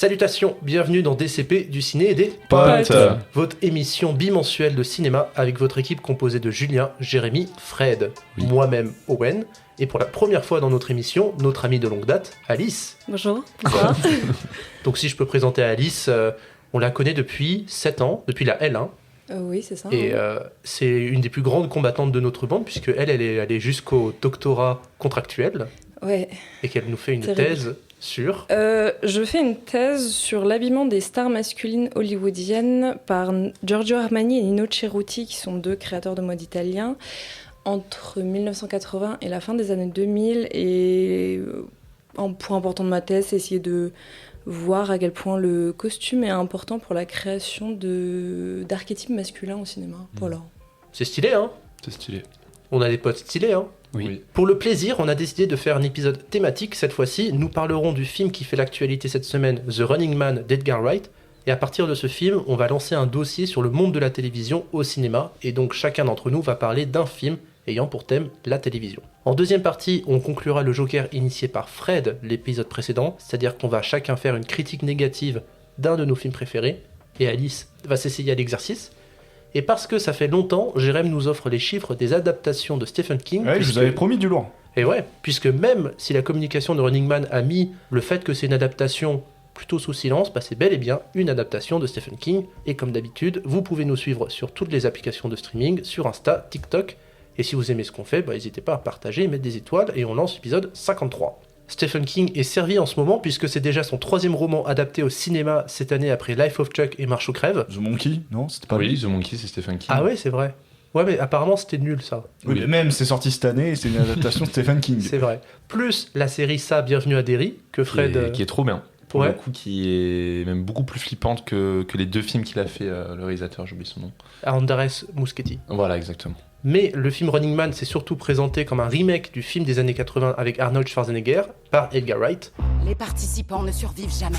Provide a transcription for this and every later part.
Salutations, bienvenue dans DCP du ciné et des Potes. Votre émission bimensuelle de cinéma avec votre équipe composée de Julien, Jérémy, Fred, Oui. moi-même Owen, et pour la première fois dans notre émission, notre amie de longue date, Alice. Bonjour, bonsoir. Donc si je peux présenter Alice, on la connaît depuis 7 ans, depuis la L1, Oui, c'est ça. et c'est une des plus grandes combattantes de notre bande, puisque elle est allée jusqu'au doctorat contractuel, Ouais. et qu'elle nous fait une Terrible. thèse sur... Je fais une thèse sur l'habillement des stars masculines hollywoodiennes par Giorgio Armani et Nino Ceruti, qui sont deux créateurs de mode italiens, entre 1980 et la fin des années 2000. Et un point important de ma thèse, c'est essayer de voir à quel point le costume est important pour la création d'archétypes masculins au cinéma. Voilà. C'est stylé, hein? C'est stylé. On a des potes stylés, hein? Oui. Pour le plaisir, on a décidé de faire un épisode thématique cette fois-ci. Nous parlerons du film qui fait l'actualité cette semaine, The Running Man d'Edgar Wright. Et à partir de ce film, on va lancer un dossier sur le monde de la télévision au cinéma. Et donc chacun d'entre nous va parler d'un film ayant pour thème la télévision. En deuxième partie, on conclura le Joker initié par Fred l'épisode précédent. C'est-à-dire qu'on va chacun faire une critique négative d'un de nos films préférés. Et Alice va s'essayer à l'exercice. Et parce que ça fait longtemps, Jérém nous offre les chiffres des adaptations de Stephen King. Ouais, je puisque- vous avais promis du lourd. Et ouais, puisque même si la communication de Running Man a mis le fait que c'est une adaptation plutôt sous silence, bah c'est bel et bien une adaptation de Stephen King. Et comme d'habitude, vous pouvez nous suivre sur toutes les applications de streaming, sur Insta, TikTok. Et si vous aimez ce qu'on fait, bah n'hésitez pas à partager et mettre des étoiles. Et on lance l'épisode 53. Stephen King est servi en ce moment puisque c'est déjà son 3e roman adapté au cinéma cette année après Life of Chuck et Marche ou crève. The Monkey, non? C'était pas Oui, lui. The Monkey, c'est Stephen King. Ah ouais, c'est vrai. Ouais, mais apparemment c'était nul ça. Oui, Oui. mais même, c'est sorti cette année et c'est une adaptation de Stephen King. C'est vrai. Plus la série Ça, Bienvenue à Derry, que Fred... Qui est trop bien. Pour Ouais. le coup, qui est même beaucoup plus flippante que les deux films qu'il a fait, le réalisateur, j'oublie son nom. Andrés Muschietti. Voilà, exactement. Mais le film Running Man s'est surtout présenté comme un remake du film des années 80 avec Arnold Schwarzenegger par Edgar Wright. Les participants ne survivent jamais.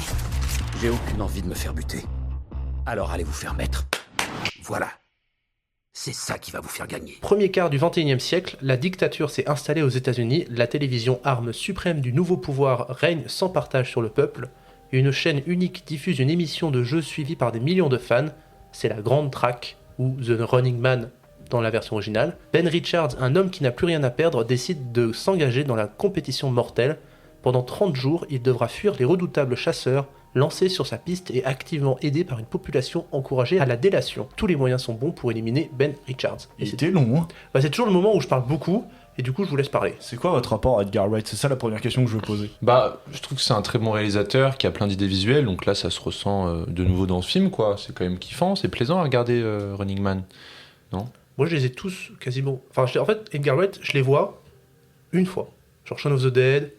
J'ai aucune envie de me faire buter. Alors allez vous faire mettre. Voilà. C'est ça qui va vous faire gagner. Premier quart du 21e siècle, la dictature s'est installée aux États-Unis, la télévision, arme suprême du nouveau pouvoir, règne sans partage sur le peuple, et une chaîne unique diffuse une émission de jeux suivie par des millions de fans, c'est la Grande Track, ou The Running Man dans la version originale. Ben Richards, un homme qui n'a plus rien à perdre, décide de s'engager dans la compétition mortelle. Pendant 30 jours, il devra fuir les redoutables chasseurs, lancés sur sa piste et activement aidé par une population encouragée à la délation. Tous les moyens sont bons pour éliminer Ben Richards. Et Il c'est était long, hein. c'est toujours le moment où je parle beaucoup, et du coup je vous laisse parler. C'est quoi votre rapport à Edgar Wright? C'est ça la première question que je veux poser. Bah, je trouve que c'est un très bon réalisateur qui a plein d'idées visuelles, donc là, ça se ressent de nouveau dans ce film, quoi. C'est quand même kiffant, c'est plaisant à regarder Running Man. Moi je les ai tous quasiment... Enfin en fait, Edgar Wright, je les vois une fois. Genre Shaun of the Dead,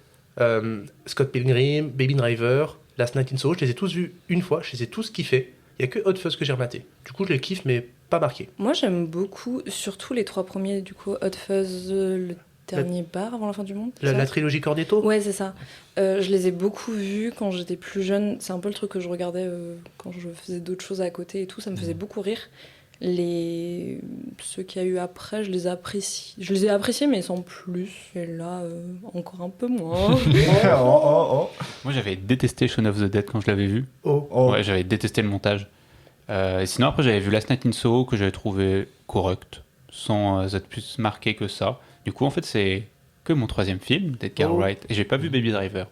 Scott Pilgrim, Baby Driver, Last Night in Soho, je les ai tous vus une fois, je les ai tous kiffés. Il y a que Hot Fuzz que j'ai rematé. Du coup je les kiffe mais pas marqué. Moi, j'aime beaucoup, surtout les 3 premiers, du coup, Hot Fuzz, le dernier bar avant la fin du monde. c'est ça La trilogie Cornetto. Ouais, c'est ça. Je les ai beaucoup vus quand j'étais plus jeune. C'est un peu le truc que je regardais quand je faisais d'autres choses à côté et tout. Ça me faisait beaucoup rire. Ceux qu'il y a eu après, je les ai appréciés, mais sans plus. Et là, encore un peu moins. Moi, j'avais détesté Shaun of the Dead quand je l'avais vu. Oh. Oh. Ouais, j'avais détesté le montage. Et sinon, après, j'avais vu Last Night in Soho que j'avais trouvé correct, sans être plus marqué que ça. Du coup, en fait, c'est que mon 3e film d'Edgar Oh. Wright. Et j'ai pas vu Baby Driver.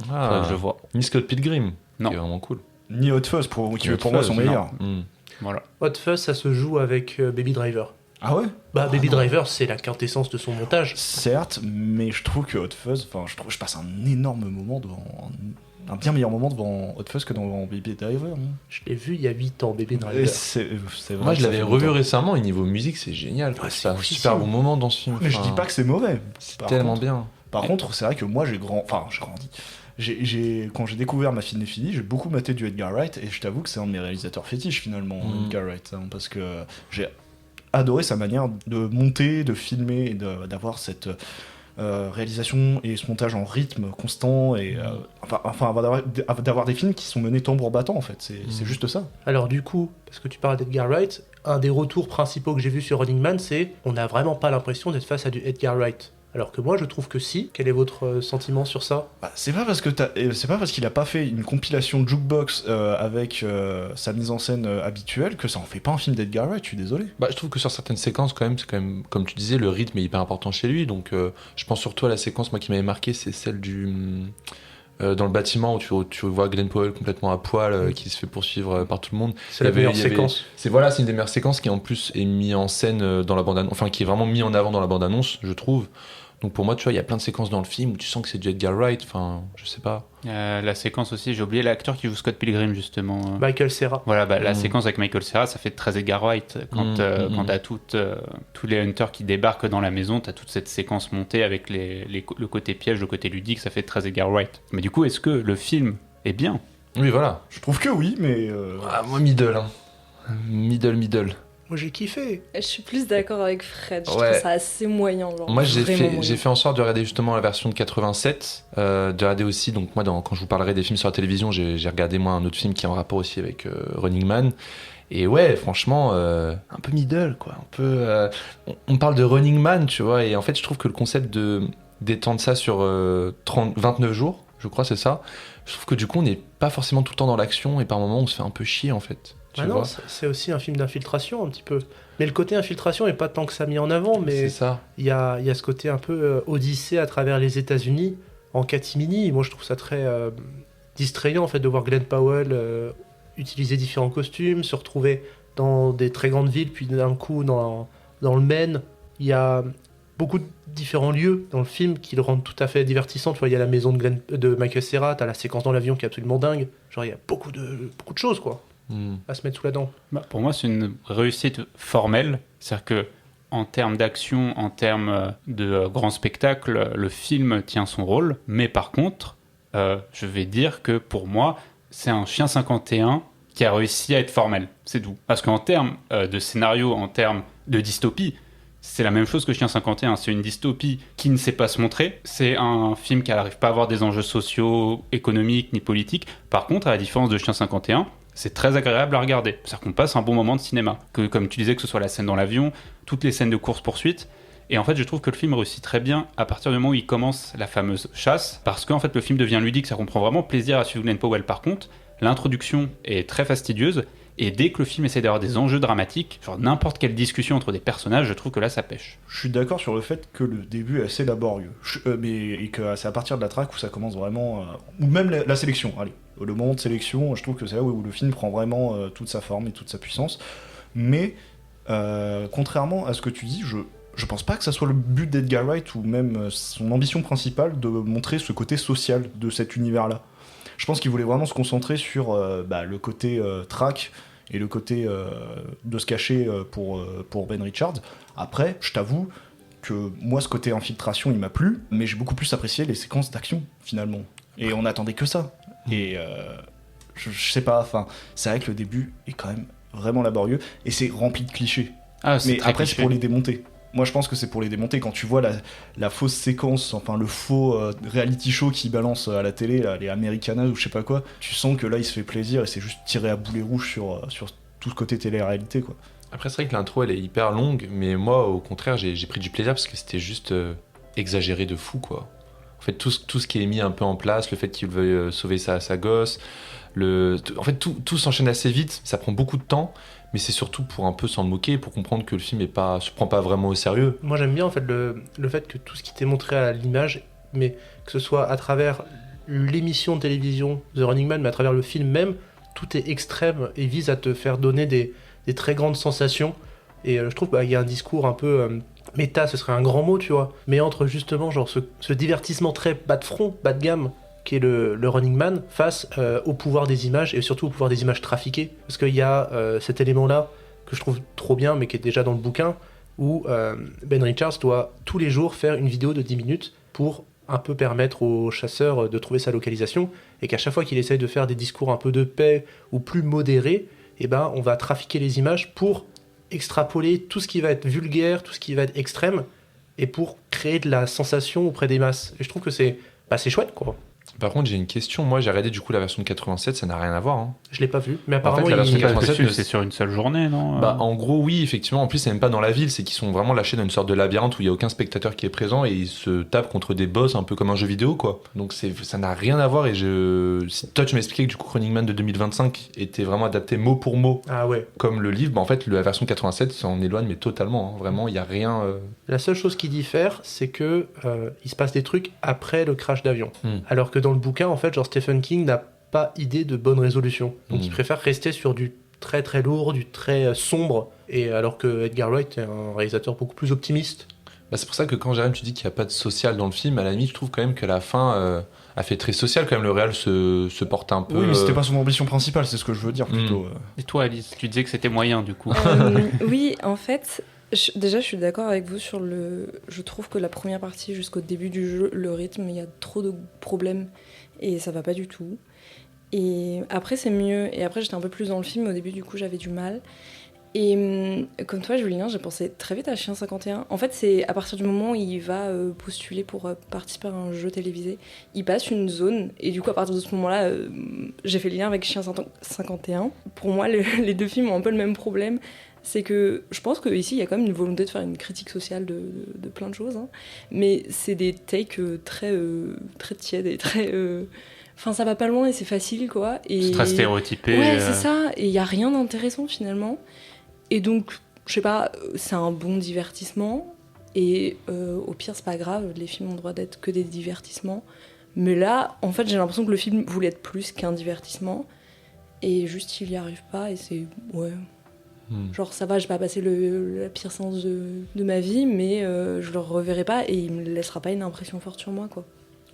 Faudrait que je le vois. Ni Scott Pilgrim, Non. qui est vraiment cool. Ni Hot Fuzz, qui est pour moi son Fuzz, meilleur. Mm. Voilà. Hot Fuzz ça se joue avec Baby Driver. Ah ouais? Bah Baby Driver c'est la quintessence de son montage. Certes, mais je trouve que Hot Fuzz, je passe un énorme moment devant. Un bien meilleur moment devant Hot Fuzz que dans Baby Driver. Hein. Je l'ai vu il y a 8 ans, Baby Et Driver. c'est vrai. Moi, je que ça l'avais fait revu longtemps. récemment, et niveau musique, c'est génial. quoi. Ouais, c'est c'est un oufissime. super bon moment dans ce film. Mais je Enfin, dis pas que c'est mauvais. c'est Par tellement contre- bien. Par contre, c'est vrai que moi j'ai grandi. Quand j'ai découvert Ma Cinéphilie, j'ai beaucoup maté du Edgar Wright et je t'avoue que c'est un de mes réalisateurs fétiches finalement, Edgar Wright, hein, parce que j'ai adoré sa manière de monter, de filmer et d'avoir cette réalisation et ce montage en rythme constant et d'avoir des films qui sont menés tambour battant en fait, c'est juste ça. Alors du coup, parce que tu parles d'Edgar Wright, un des retours principaux que j'ai vu sur Running Man, c'est on n'a vraiment pas l'impression d'être face à du Edgar Wright. alors que moi je trouve que si. Quel est votre sentiment sur ça? Bah, c'est pas parce qu'il a pas fait une compilation de jukebox avec sa mise en scène habituelle que ça en fait pas un film d'Edgar Wright, je suis désolé. Bah, je trouve que sur certaines séquences, c'est quand même, comme tu disais, le rythme est hyper important chez lui. Donc, je pense surtout à la séquence, moi, qui m'avait marqué, c'est celle dans le bâtiment où tu vois Glenn Powell complètement à poil, qui se fait poursuivre par tout le monde. C'est la meilleure séquence. C'est une des meilleures séquences qui en plus est mise en scène dans la bande-annonce, enfin qui est vraiment mise en avant dans la bande-annonce, je trouve. Donc pour moi, tu vois, il y a plein de séquences dans le film où tu sens que c'est du Edgar Wright, enfin, je sais pas. La séquence aussi, j'ai oublié l'acteur qui joue Scott Pilgrim justement. Michael Cera. Voilà, la séquence avec Michael Cera, ça fait très Edgar Wright. Quand t'as tous les hunters qui débarquent dans la maison, t'as toute cette séquence montée avec le côté piège, le côté ludique, ça fait très Edgar Wright. Mais du coup, est-ce que le film est bien? Oui, voilà. Je trouve que oui, mais... moi, middle. Middle. Moi j'ai kiffé. Je suis plus d'accord avec Fred, je Ouais. trouve ça assez moyen. Genre, Moi, vraiment moyen. j'ai fait en sorte de regarder justement la version de 87, de regarder aussi, donc moi, quand je vous parlerai des films sur la télévision, j'ai regardé moi un autre film qui est en rapport aussi avec Running Man. Et ouais, franchement, un peu middle, quoi. Un peu, on parle de Running Man, tu vois, et en fait, je trouve que le concept d'étendre ça sur 29 jours, je crois, c'est ça, je trouve que du coup, on n'est pas forcément tout le temps dans l'action, et par moments, on se fait un peu chier, en fait. Tu Ah non, vois, c'est aussi un film d'infiltration un petit peu. Mais le côté infiltration est pas tant que ça mis en avant, mais c'est ça. il y a ce côté un peu odyssée à travers les États-Unis en catimini. Moi je trouve ça très distrayant en fait de voir Glenn Powell utiliser différents costumes, se retrouver dans des très grandes villes, puis d'un coup dans le Maine. Il y a beaucoup de différents lieux dans le film qui le rendent tout à fait divertissant. Tu vois, il y a la maison de Michael Cera, t'as la séquence dans l'avion qui est absolument dingue. Genre il y a beaucoup de choses quoi. À se mettre sous la dent. Pour moi, c'est une réussite formelle. C'est-à-dire que, en termes d'action, en termes de grand spectacle, le film tient son rôle. Mais par contre, je vais dire que pour moi, c'est un Chien 51 qui a réussi à être formel. C'est tout. Parce qu'en termes de scénario, en termes de dystopie, c'est la même chose que Chien 51. C'est une dystopie qui ne sait pas se montrer. C'est un film qui n'arrive pas à avoir des enjeux sociaux, économiques, ni politiques. Par contre, à la différence de Chien 51, c'est très agréable à regarder. C'est-à-dire qu'on passe un bon moment de cinéma. Que, comme tu disais, que ce soit la scène dans l'avion, toutes les scènes de course-poursuite. Et en fait, je trouve que le film réussit très bien à partir du moment où il commence la fameuse chasse, parce qu'en fait, le film devient ludique, ça qu'on prend vraiment plaisir à suivre Glenn Powell. Par contre, l'introduction est très fastidieuse, et dès que le film essaie d'avoir des enjeux dramatiques, genre n'importe quelle discussion entre des personnages, je trouve que là, ça pêche. Je suis d'accord sur le fait que le début est assez laborieux. Et que c'est à partir de la track où ça commence vraiment... ou même la sélection, allez. Le moment de sélection, je trouve que c'est là où le film prend vraiment toute sa forme et toute sa puissance. Mais, contrairement à ce que tu dis, je pense pas que ça soit le but d'Edgar Wright ou même son ambition principale de montrer ce côté social de cet univers-là. Je pense qu'il voulait vraiment se concentrer sur le côté track et le côté de se cacher pour Ben Richards. Après, je t'avoue que moi, ce côté infiltration, il m'a plu, mais j'ai beaucoup plus apprécié les séquences d'action, finalement. Et on n'attendait que ça. Et je sais pas, enfin, c'est vrai que le début est quand même vraiment laborieux, et c'est rempli de clichés. Ah, c'est Mais très après, cliché. c'est pour les démonter. Moi, je pense que c'est pour les démonter. Quand tu vois la fausse séquence, enfin le faux reality show qui balance à la télé, là, les Americanas ou je sais pas quoi, tu sens que là, il se fait plaisir et c'est juste tiré à boulet rouge sur tout ce côté télé-réalité, quoi. Après, c'est vrai que l'intro, elle est hyper longue, mais moi, au contraire, j'ai pris du plaisir parce que c'était juste exagéré de fou, quoi. En fait, tout ce qui est mis un peu en place, le fait qu'il veuille sauver sa gosse, en fait, tout s'enchaîne assez vite, ça prend beaucoup de temps, mais c'est surtout pour un peu s'en moquer, pour comprendre que le film se prend pas vraiment au sérieux. Moi j'aime bien en fait le fait que tout ce qui t'est montré à l'image, mais que ce soit à travers l'émission de télévision The Running Man, mais à travers le film même, tout est extrême et vise à te faire donner des très grandes sensations. Et je trouve qu'il y a un discours un peu méta, ce serait un grand mot, tu vois, mais entre justement genre ce divertissement très bas de front, bas de gamme, qui est le Running Man, face au pouvoir des images, et surtout au pouvoir des images trafiquées. Parce qu'il y a cet élément-là, que je trouve trop bien, mais qui est déjà dans le bouquin, où Ben Richards doit tous les jours faire une vidéo de 10 minutes pour un peu permettre aux chasseurs de trouver sa localisation, et qu'à chaque fois qu'il essaye de faire des discours un peu de paix, ou plus modérés, eh ben, on va trafiquer les images pour extrapoler tout ce qui va être vulgaire, tout ce qui va être extrême, et pour créer de la sensation auprès des masses. Et je trouve que c'est chouette, quoi. Par contre, j'ai une question. Moi, j'ai regardé du coup la version de 87, ça n'a rien à voir. Hein. Je l'ai pas vu, mais En apparemment fait, la version il- 87, C'est sur une seule journée, non? Bah, en gros, oui, effectivement. En plus, c'est même pas dans la ville, c'est qu'ils sont vraiment lâchés dans une sorte de labyrinthe où il y a aucun spectateur qui est présent et ils se tapent contre des boss un peu comme un jeu vidéo, quoi. Donc ça n'a rien à voir. Et si toi, tu m'expliquais que du coup, Running Man de 2025 était vraiment adapté mot pour mot Ah ouais. comme le livre, bah, en fait, la version 87 s'en éloigne, mais totalement. Hein. Vraiment, il y a rien. La seule chose qui diffère, c'est que il se passe des trucs après le crash d'avion. Hmm. Alors que dans le bouquin, en fait, genre Stephen King n'a pas idée de bonne résolution. Donc il préfère rester sur du très très lourd, du très sombre. Et alors que Edgar Wright est un réalisateur beaucoup plus optimiste. Bah, c'est pour ça que quand Jérém, tu dis qu'il n'y a pas de social dans le film, à la limite, je trouve quand même que la fin a fait très social. Quand même, le réel se porte un peu. Oui, mais c'était pas son ambition principale, c'est ce que je veux dire plutôt. Et toi, Alice, tu disais que c'était moyen, du coup. Oui, en fait, déjà, je suis d'accord avec vous sur le. Je trouve que la première partie, jusqu'au début du jeu, le rythme, il y a trop de problèmes et ça va pas du tout. Et après, c'est mieux. Et après, j'étais un peu plus dans le film. Au début, du coup, j'avais du mal. Et comme toi, Julien, j'ai pensé très vite à Chien 51. En fait, c'est à partir du moment où il va postuler pour participer à un jeu télévisé, il passe une zone. Et du coup, à partir de ce moment-là, j'ai fait le lien avec Chien 51. Pour moi, les deux films ont un peu le même problème. C'est que je pense qu'ici, il y a quand même une volonté de faire une critique sociale de plein de choses. Hein. Mais c'est des takes très tièdes et très... Enfin, ça va pas loin et c'est facile, quoi. Et... C'est très stéréotypé. Ouais, c'est ça. Et il y a rien d'intéressant, finalement. Et donc, je sais pas, c'est un bon divertissement. Et au pire, c'est pas grave, les films ont le droit d'être que des divertissements. Mais là, en fait, j'ai l'impression que le film voulait être plus qu'un divertissement. Et juste, il y arrive pas. Et c'est. Ouais. Genre, ça va, j'ai pas passé la pire séance de ma vie, mais je le reverrai pas et il me laissera pas une impression forte sur moi, quoi.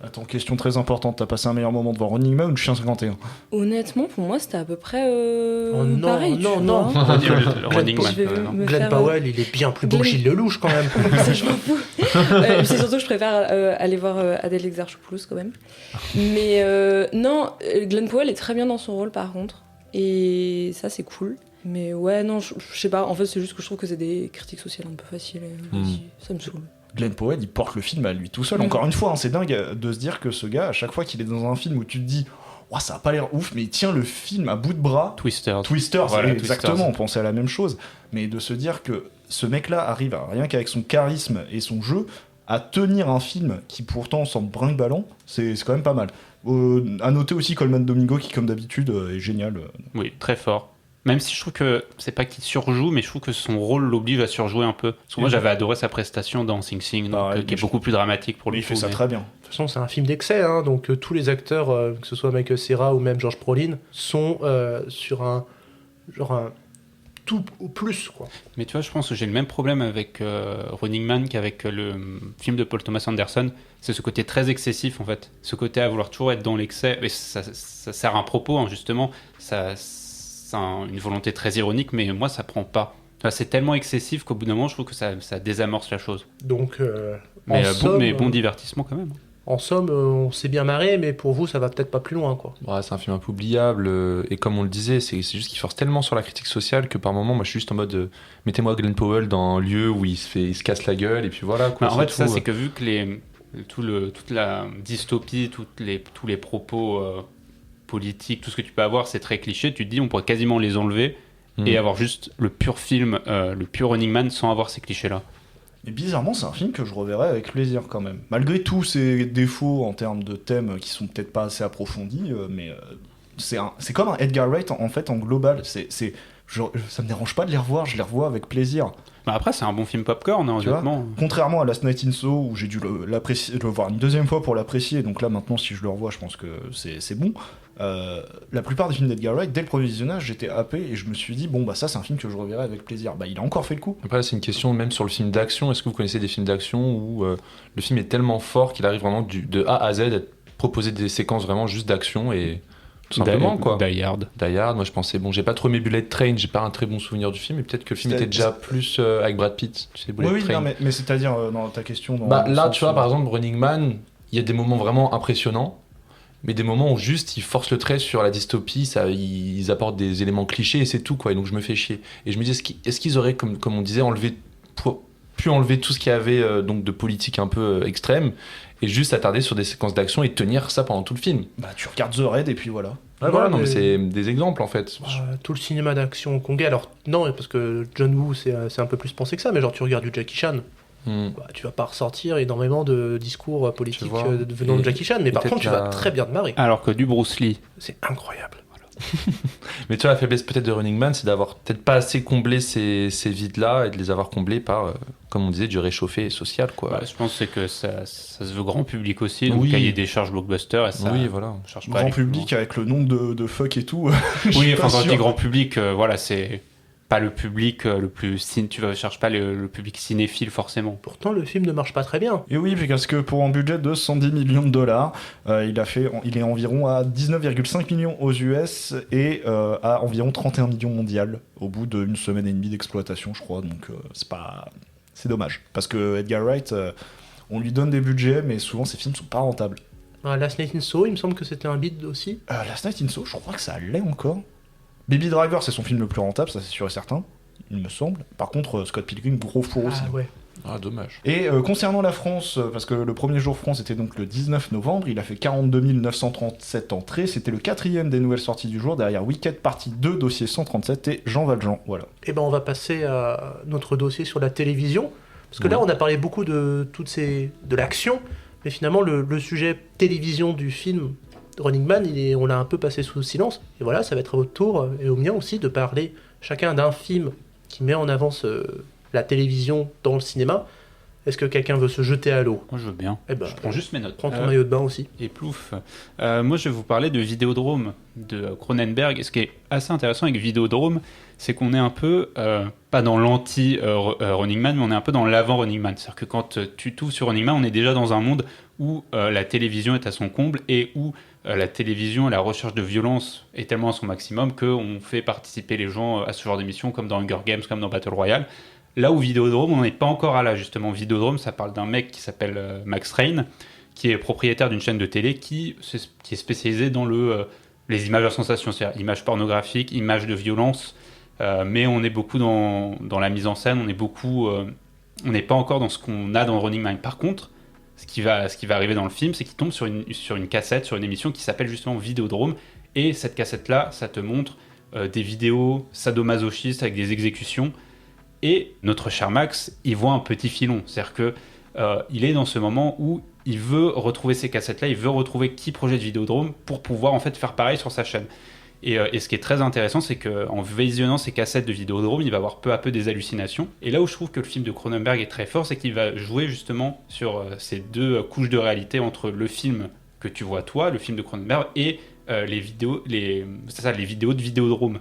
Attends, question très importante, t'as passé un meilleur moment devant Running Man ou Chien 51? Honnêtement, pour moi, c'était à peu près Oh non, pareil. non, tu non. vois. Le Running Man. Je vais non. me Glenn faire, Powell, il est bien plus beau que Glenn- Gilles Lelouch quand même. Ça, je m'en fous. C'est surtout que je préfère aller voir Adèle Exarchopoulos quand même. Mais non, Glenn Powell est très bien dans son rôle par contre. Et ça, c'est cool. Mais ouais, non, je sais pas. En fait, c'est juste que je trouve que c'est des critiques sociales un peu faciles. Et vas-y, ça me saoule. Glenn Powell, il porte le film à lui tout seul. Encore une fois, hein, c'est dingue de se dire que ce gars, à chaque fois qu'il est dans un film où tu te dis oh, ça a pas l'air ouf, mais il tient le film à bout de bras. Twisters. Twisters, Voilà, exactement, Twisters. on pensait à la même chose. Mais de se dire que ce mec-là arrive, rien qu'avec son charisme et son jeu, à tenir un film qui pourtant semble brinque-ballant, c'est quand même pas mal. À noter aussi Colman Domingo qui, comme d'habitude, est génial. Oui, très fort. Même si je trouve que c'est pas qu'il surjoue, mais je trouve que son rôle l'oblige à surjouer un peu. Parce que moi, j'avais adoré sa prestation dans Sing Sing, donc, Pareil, qui est mais beaucoup plus dramatique pour Mais le il coup. fait ça mais- très bien. De toute façon, c'est un film d'excès, hein, donc tous les acteurs, que ce soit Michael Cera ou même George Brolin, sont sur un tout au plus, quoi. Mais tu vois, je pense que j'ai le même problème avec Running Man qu'avec le film de Paul Thomas Anderson. C'est ce côté très excessif, en fait. Ce côté à vouloir toujours être dans l'excès. Et ça sert à un propos, hein, justement. C'est une volonté très ironique, mais moi, ça prend pas. Enfin, c'est tellement excessif qu'au bout d'un moment, je trouve que ça désamorce la chose. Donc, Mais, en somme, bon divertissement quand même. En somme, on s'est bien marré, mais pour vous, ça va peut-être pas plus loin, quoi. Ouais, c'est un film un peu oubliable. Et comme on le disait, c'est juste qu'il force tellement sur la critique sociale que par moment, moi, je suis juste en mode mettez-moi Glenn Powell dans un lieu où il se casse la gueule, et puis voilà. Quoi, Bah, en fait, ça, tout. c'est que vu que toute la dystopie, tous les propos politiques, tout ce que tu peux avoir, c'est très cliché, tu te dis on pourrait quasiment les enlever et avoir juste le pur film, le pur Running Man sans avoir ces clichés-là. Et bizarrement, c'est un film que je reverrai avec plaisir quand même. Malgré tous ses défauts en termes de thèmes qui sont peut-être pas assez approfondis, mais c'est comme un Edgar Wright en fait en global. Ça me dérange pas de les revoir, je les revois avec plaisir. Bah après, c'est un bon film popcorn, hein, Tu vois, honnêtement. contrairement à Last Night in Soho où j'ai dû le voir une deuxième fois pour l'apprécier, donc là maintenant si je le revois je pense que c'est bon. La plupart des films d'Edgar Wright, dès le premier visionnage j'étais happé et je me suis dit bon bah ça c'est un film que je reverrai avec plaisir. Bah il a encore fait le coup. Après, c'est une question même sur le film d'action. Est-ce que vous connaissez des films d'action où le film est tellement fort qu'il arrive vraiment de A à Z à proposer des séquences vraiment juste d'action et tout simplement quoi. Die Hard. Die Hard, moi je pensais, bon, j'ai pas trop aimé Bullet Train, j'ai pas un très bon souvenir du film, et peut-être que le film était déjà plus avec Brad Pitt, tu sais, Bullet Oui, Train. non, mais c'est-à-dire dans ta question. Bah là, tu vois, par exemple, Running Man, il y a des moments vraiment impressionnants, mais des moments où juste ils forcent le trait sur la dystopie, ils apportent des éléments clichés et c'est tout, quoi, et donc je me fais chier. Et je me dis, est-ce qu'ils auraient, comme on disait, enlevé plus enlever tout ce qu'il y avait donc de politique un peu extrême et juste s'attarder sur des séquences d'action et tenir ça pendant tout le film. Bah, tu regardes The Raid et puis voilà. Ouais, voilà, non, mais c'est des exemples en fait. Tout le cinéma d'action hongkongais, alors non, parce que John Woo c'est un peu plus pensé que ça, mais genre tu regardes du Jackie Chan, tu vas pas ressortir énormément de discours politiques venant de Jackie Chan, mais par contre tu vas très bien te marrer. Alors que du Bruce Lee. C'est incroyable. Mais tu vois, la faiblesse peut-être de Running Man, c'est d'avoir peut-être pas assez comblé ces vides-là et de les avoir comblés par, comme on disait, du réchauffé social, quoi. Bah, je pense que c'est que ça se veut grand public aussi, donc cahier des charges blockbuster et ça. Oui, voilà. Cherche pas Grand public avec le nombre de fuck et tout. Oui, enfin, quand je dis grand public, voilà, c'est pas le public le plus tu cherches pas le public cinéphile forcément. Pourtant le film ne marche pas très bien. Et oui, parce que pour un budget de 110 millions de dollars, il est environ à 19,5 millions aux US et à environ 31 millions mondial au bout d'une semaine et demie d'exploitation, je crois. Donc c'est dommage. Parce que Edgar Wright, on lui donne des budgets, mais souvent ses films sont pas rentables. Last Night in Soho, il me semble que c'était un bid aussi. Last Night in Soho, je crois que ça l'est encore. Baby Driver, c'est son film le plus rentable, ça c'est sûr et certain, il me semble. Par contre, Scott Pilgrim, gros four aussi. Ouais. Ah, dommage. Et concernant la France, parce que le premier jour France était donc le 19 novembre, il a fait 42 937 entrées, c'était le 4e des nouvelles sorties du jour, derrière Wicked partie 2, dossier 137 et Jean Valjean, voilà. Et ben on va passer à notre dossier sur la télévision, parce que là on a parlé beaucoup de l'action, mais finalement le sujet télévision du film Running Man, on l'a un peu passé sous silence. Et voilà, ça va être au tour, et au mien aussi, de parler chacun d'un film qui met en avant la télévision dans le cinéma. Est-ce que quelqu'un veut se jeter à l'eau ? Moi je veux bien. Eh ben, je prends juste mes notes. Prends ton maillot de bain aussi. Et plouf. Moi je vais vous parler de Vidéodrome de Cronenberg. Et ce qui est assez intéressant avec Vidéodrome, c'est qu'on est un peu, pas dans l'anti-Running Man, mais on est un peu dans l'avant-Running Man. C'est-à-dire que quand tu t'ouvres sur Running Man, on est déjà dans un monde où la télévision est à son comble et où la télévision et la recherche de violence est tellement à son maximum qu'on fait participer les gens à ce genre d'émissions comme dans Hunger Games, comme dans Battle Royale. Là où Vidéodrome, on n'est pas encore à là justement. Vidéodrome, ça parle d'un mec qui s'appelle Max Rain, qui est propriétaire d'une chaîne de télé qui est spécialisée dans les images à sensation, c'est-à-dire images pornographiques, images de violence, mais on est beaucoup dans la mise en scène, on n'est pas encore dans ce qu'on a dans Running Man. Par contre, ce qui va arriver dans le film, c'est qu'il tombe sur une cassette, sur une émission qui s'appelle justement Vidéodrome, et cette cassette-là, ça te montre des vidéos sadomasochistes avec des exécutions, et notre cher Max, il voit un petit filon, c'est-à-dire que il est dans ce moment où il veut retrouver ces cassettes-là, il veut retrouver qui projette Vidéodrome pour pouvoir en fait faire pareil sur sa chaîne. Et ce qui est très intéressant, c'est qu'en visionnant ces cassettes de Vidéodrome, il va avoir peu à peu des hallucinations. Et là où je trouve que le film de Cronenberg est très fort, c'est qu'il va jouer justement sur ces deux couches de réalité entre le film que tu vois toi, le film de Cronenberg, et les vidéos de Vidéodrome.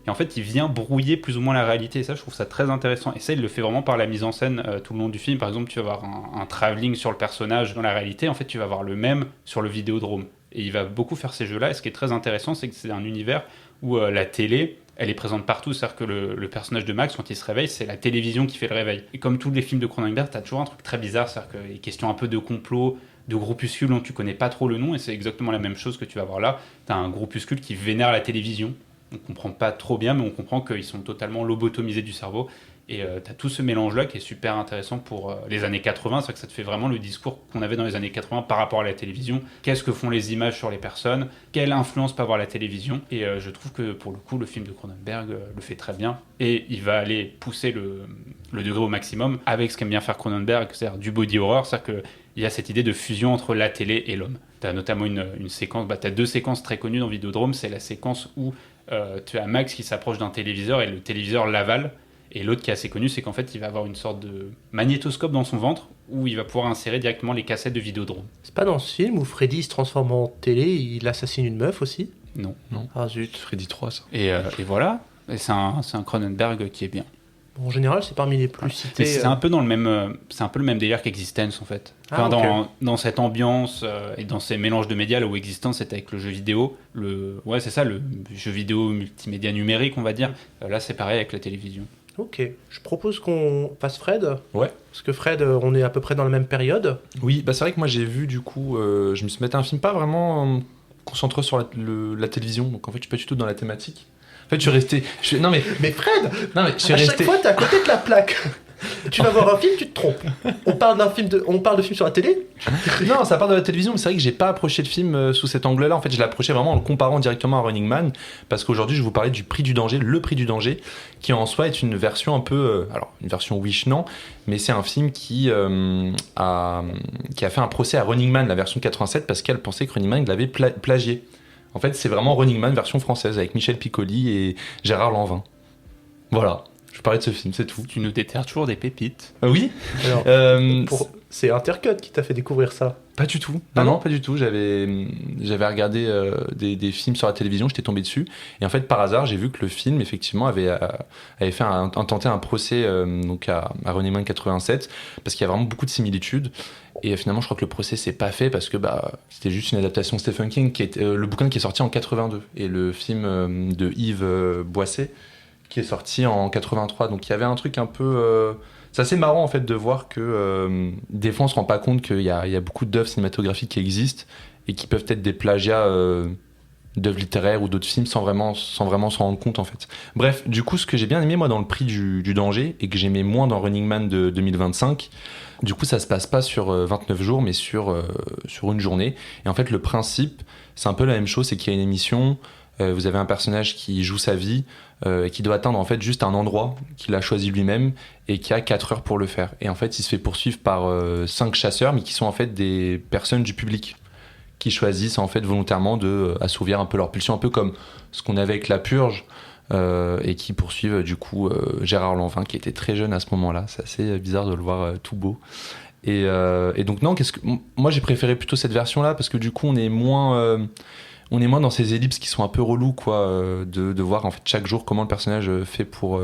Et en fait, il vient brouiller plus ou moins la réalité. Et ça, je trouve ça très intéressant. Et ça, il le fait vraiment par la mise en scène tout le long du film. Par exemple, tu vas avoir un travelling sur le personnage dans la réalité. En fait, tu vas avoir le même sur le Vidéodrome. Et il va beaucoup faire ces jeux-là. Et ce qui est très intéressant, c'est que c'est un univers où la télé, elle est présente partout. C'est-à-dire que le personnage de Max, quand il se réveille, c'est la télévision qui fait le réveil. Et comme tous les films de Cronenberg, t'as toujours un truc très bizarre. C'est-à-dire qu'il y a des questions un peu de complot, de groupuscules dont tu connais pas trop le nom. Et c'est exactement la même chose que tu vas voir là. T'as un groupuscule qui vénère la télévision. On comprend pas trop bien, mais on comprend qu'ils sont totalement lobotomisés du cerveau. Et tu as tout ce mélange-là qui est super intéressant pour les années 80. C'est vrai que ça te fait vraiment le discours qu'on avait dans les années 80 par rapport à la télévision. Qu'est-ce que font les images sur les personnes ? Quelle influence peut avoir la télévision ? Et je trouve que pour le coup, le film de Cronenberg le fait très bien. Et il va aller pousser le degré au maximum avec ce qu'aime bien faire Cronenberg, c'est-à-dire du body horror. C'est-à-dire qu'il y a cette idée de fusion entre la télé et l'homme. Tu as notamment une séquence, tu as deux séquences très connues dans Vidéodrome. C'est la séquence où tu as Max qui s'approche d'un téléviseur et le téléviseur l'avale. Et l'autre qui est assez connu, c'est qu'en fait, il va avoir une sorte de magnétoscope dans son ventre où il va pouvoir insérer directement les cassettes de Vidéodrome. C'est pas dans ce film où Freddy se transforme en télé, il assassine une meuf aussi ? Non. Ah zut. Freddy 3, ça. Et voilà, et c'est un Cronenberg qui est bien. Bon, en général, c'est parmi les plus cités. C'est un peu dans le même, c'est un peu le même délire qu'Existence en fait. Enfin, dans cette ambiance et dans ces mélanges de médias là où Existence est avec le jeu vidéo, le jeu vidéo multimédia numérique on va dire. Là, c'est pareil avec la télévision. Ok, je propose qu'on passe Fred. Ouais. Parce que Fred, on est à peu près dans la même période. Oui, bah c'est vrai que moi j'ai vu du coup, je me suis mis un film pas vraiment concentré sur la télévision, donc en fait je suis pas du tout dans la thématique. En fait je suis resté... Non mais Fred, non, mais je suis à resté... chaque fois t'es à côté de la plaque. Tu vas voir un film, tu te trompes. On parle de film sur la télé. Non, ça part de la télévision, mais c'est vrai que j'ai pas approché le film sous cet angle-là. En fait, je l'ai approché vraiment en le comparant directement à Running Man, parce qu'aujourd'hui, je vais vous parler du Prix du danger, le Prix du danger, qui en soi est une version un peu, alors une version Wish non, mais c'est un film qui a fait un procès à Running Man, la version 87, parce qu'elle pensait que Running Man l'avait plagié. En fait, c'est vraiment Running Man version française avec Michel Piccoli et Gérard Lanvin. Voilà. Je parlais de ce film, c'est tout. Tu nous déterres toujours des pépites. Oui. Alors, c'est Intercut qui t'a fait découvrir ça. Pas du tout. Ah Non, non pas du tout. J'avais regardé des films sur la télévision, j'étais tombé dessus. Et en fait, par hasard, j'ai vu que le film, effectivement, avait fait tenté un procès donc à Running Man 87, parce qu'il y a vraiment beaucoup de similitudes. Et finalement, je crois que le procès s'est pas fait parce que c'était juste une adaptation de Stephen King, qui est le bouquin qui est sorti en 82, et le film de Yves Boisset, qui est sorti en 83. Donc il y avait un truc un peu... c'est assez marrant en fait de voir que des fois on se rend pas compte qu'il y a beaucoup d'œuvres cinématographiques qui existent et qui peuvent être des plagiats d'œuvres littéraires ou d'autres films sans vraiment s'en rendre compte en fait. Bref, du coup ce que j'ai bien aimé moi dans le Prix du danger et que j'aimais moins dans Running Man de 2025, du coup ça se passe pas sur 29 jours mais sur une journée. Et en fait le principe c'est un peu la même chose, c'est qu'il y a une émission, vous avez un personnage qui joue sa vie, qui doit atteindre en fait juste un endroit qu'il a choisi lui-même et qui a 4 heures pour le faire. Et en fait, il se fait poursuivre par 5 chasseurs, mais qui sont en fait des personnes du public qui choisissent en fait volontairement de assouvir un peu leur pulsion, un peu comme ce qu'on avait avec La Purge, et qui poursuivent du coup Gérard Lanvin, qui était très jeune à ce moment-là. C'est assez bizarre de le voir tout beau. Et donc non, moi j'ai préféré plutôt cette version-là parce que du coup on est moins dans ces ellipses qui sont un peu relous, quoi, de voir en fait chaque jour comment le personnage fait pour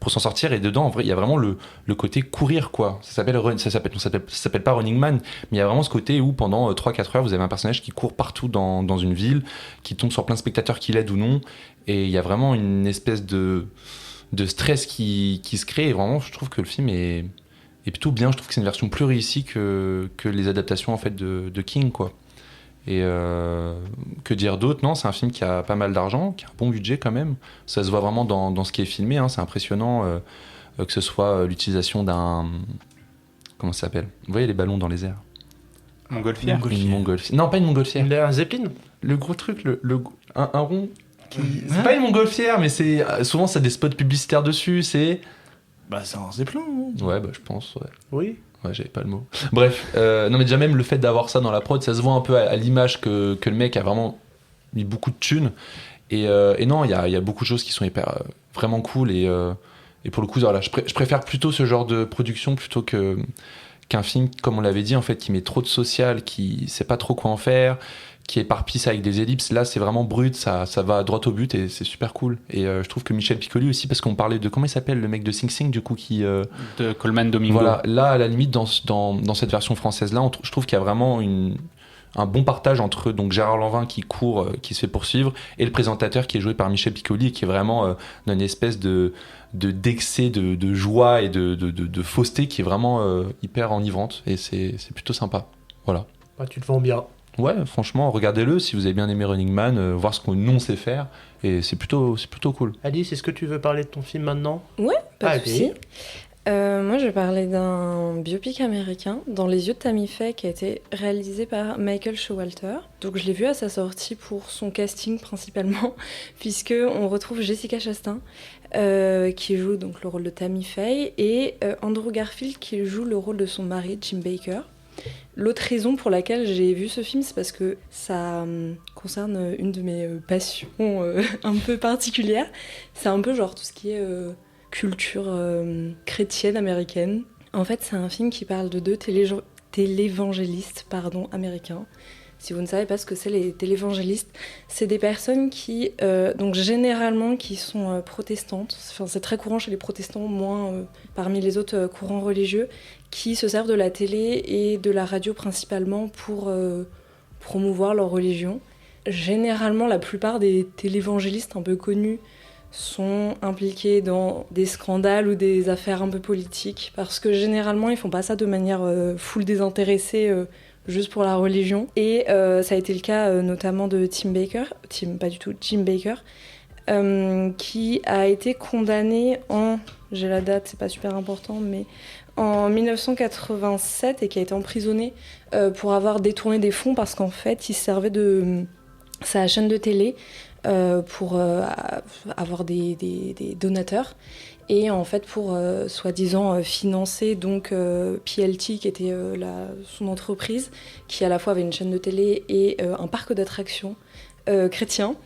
s'en sortir. Et dedans, en vrai, il y a vraiment le côté courir, quoi. Ça s'appelle pas Running Man, mais il y a vraiment ce côté où pendant 3-4 heures, vous avez un personnage qui court partout dans une ville, qui tombe sur plein de spectateurs qui l'aident ou non. Et il y a vraiment une espèce de stress qui se crée. Et vraiment, je trouve que le film est plutôt bien. Je trouve que c'est une version plus réussie que les adaptations en fait de King, quoi. Et que dire d'autre? Non, c'est un film qui a pas mal d'argent, qui a un bon budget quand même. Ça se voit vraiment dans ce qui est filmé, hein. C'est impressionnant que ce soit l'utilisation d'un... Comment ça s'appelle? Vous voyez les ballons dans les airs? Montgolfière. Une montgolfière. Non, pas une montgolfière. Un Zeppelin. Le gros truc, un rond. C'est pas une montgolfière, mais c'est souvent ça a des spots publicitaires dessus. C'est un Zeppelin. Hein. Ouais, je pense. Ouais. Oui. Ouais, j'avais pas le mot. Bref, non mais déjà même le fait d'avoir ça dans la prod, ça se voit un peu à l'image que le mec a vraiment mis beaucoup de thunes. Et non, il y a beaucoup de choses qui sont vraiment cool. Et pour le coup, voilà, je préfère plutôt ce genre de production plutôt qu'un film, comme on l'avait dit, en fait, qui met trop de social, qui sait pas trop quoi en faire, qui éparpille ça avec des ellipses. Là, c'est vraiment brut, ça va droit au but et c'est super cool. Et je trouve que Michel Piccoli aussi, parce qu'on parlait de... Comment il s'appelle, le mec de Sing Sing, du coup, qui... De Coleman Domingo. Voilà, là, à la limite, dans cette version française-là, je trouve qu'il y a vraiment un bon partage entre donc Gérard Lanvin qui court, qui se fait poursuivre, et le présentateur qui est joué par Michel Piccoli, et qui est vraiment dans une espèce d'excès de joie et de fausseté qui est vraiment hyper enivrante. Et c'est plutôt sympa. Voilà. Tu te vends bien. Ouais, franchement, regardez-le si vous avez bien aimé Running Man, voir ce qu'on nous on sait faire, et c'est plutôt cool. Alice, est-ce que tu veux parler de ton film maintenant? Ouais, pas de Allez. souci. Moi, je vais parler d'un biopic américain, Dans les yeux de Tammy Faye, qui a été réalisé par Michael Showalter. Donc, je l'ai vu à sa sortie pour son casting principalement, puisque on retrouve Jessica Chastain, qui joue donc le rôle de Tammy Faye, et Andrew Garfield, qui joue le rôle de son mari, Jim Baker. L'autre raison pour laquelle j'ai vu ce film, c'est parce que ça concerne une de mes passions un peu particulières. C'est un peu genre tout ce qui est culture chrétienne américaine. En fait, c'est un film qui parle de deux télévangélistes américains. Si vous ne savez pas ce que c'est les télévangélistes, c'est des personnes qui, donc généralement, qui sont protestantes. Enfin, c'est très courant chez les protestants, moins parmi les autres courants religieux, qui se servent de la télé et de la radio principalement pour promouvoir leur religion. Généralement, la plupart des télévangélistes un peu connus sont impliqués dans des scandales ou des affaires un peu politiques, parce que généralement, ils font pas ça de manière full désintéressée, juste pour la religion. Et ça a été le cas notamment de Jim Baker, qui a été condamné en j'ai la date, c'est pas super important, mais en 1987 et qui a été emprisonné pour avoir détourné des fonds parce qu'en fait, il se servait de sa chaîne de télé pour avoir des donateurs et en fait pour soi-disant financer donc PLT qui était son entreprise qui à la fois avait une chaîne de télé et un parc d'attractions chrétien.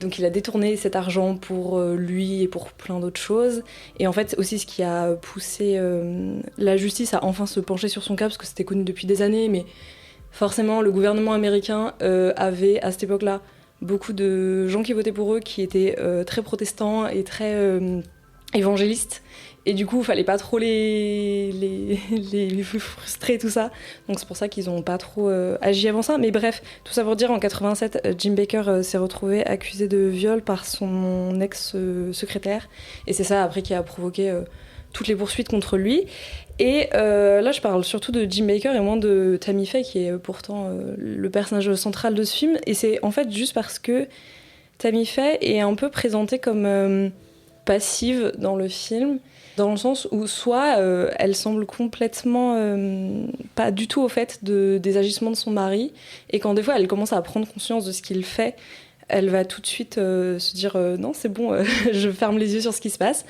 Donc il a détourné cet argent pour lui et pour plein d'autres choses. Et en fait, aussi ce qui a poussé la justice à enfin se pencher sur son cas, parce que c'était connu depuis des années, mais forcément le gouvernement américain avait à cette époque-là beaucoup de gens qui votaient pour eux qui étaient très protestants et très évangélistes. Et du coup, il fallait pas trop les frustrer, tout ça. Donc c'est pour ça qu'ils n'ont pas trop agi avant ça. Mais bref, tout ça pour dire, en 87, Jim Baker s'est retrouvé accusé de viol par son ex-secrétaire. Et c'est ça, après, qui a provoqué toutes les poursuites contre lui. Et là, je parle surtout de Jim Baker et moins de Tammy Faye, qui est pourtant le personnage central de ce film. Et c'est en fait juste parce que Tammy Faye est un peu présentée comme passive dans le film, dans le sens où soit elle semble complètement pas du tout au fait des agissements de son mari, et quand des fois elle commence à prendre conscience de ce qu'il fait, elle va tout de suite se dire non c'est bon, je ferme les yeux sur ce qui se passe.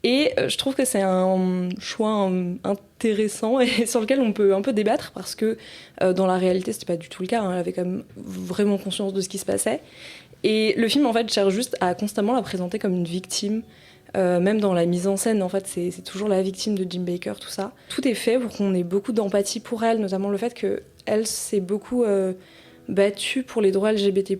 Et je trouve que c'est un choix intéressant et sur lequel on peut un peu débattre parce que dans la réalité c'était pas du tout le cas, hein. Elle avait quand même vraiment conscience de ce qui se passait. Et le film en fait cherche juste à constamment la présenter comme une victime. Même dans la mise en scène, en fait, c'est toujours la victime de Jim Baker, tout ça. Tout est fait pour qu'on ait beaucoup d'empathie pour elle, notamment le fait qu'elle s'est beaucoup battue pour les droits LGBT+.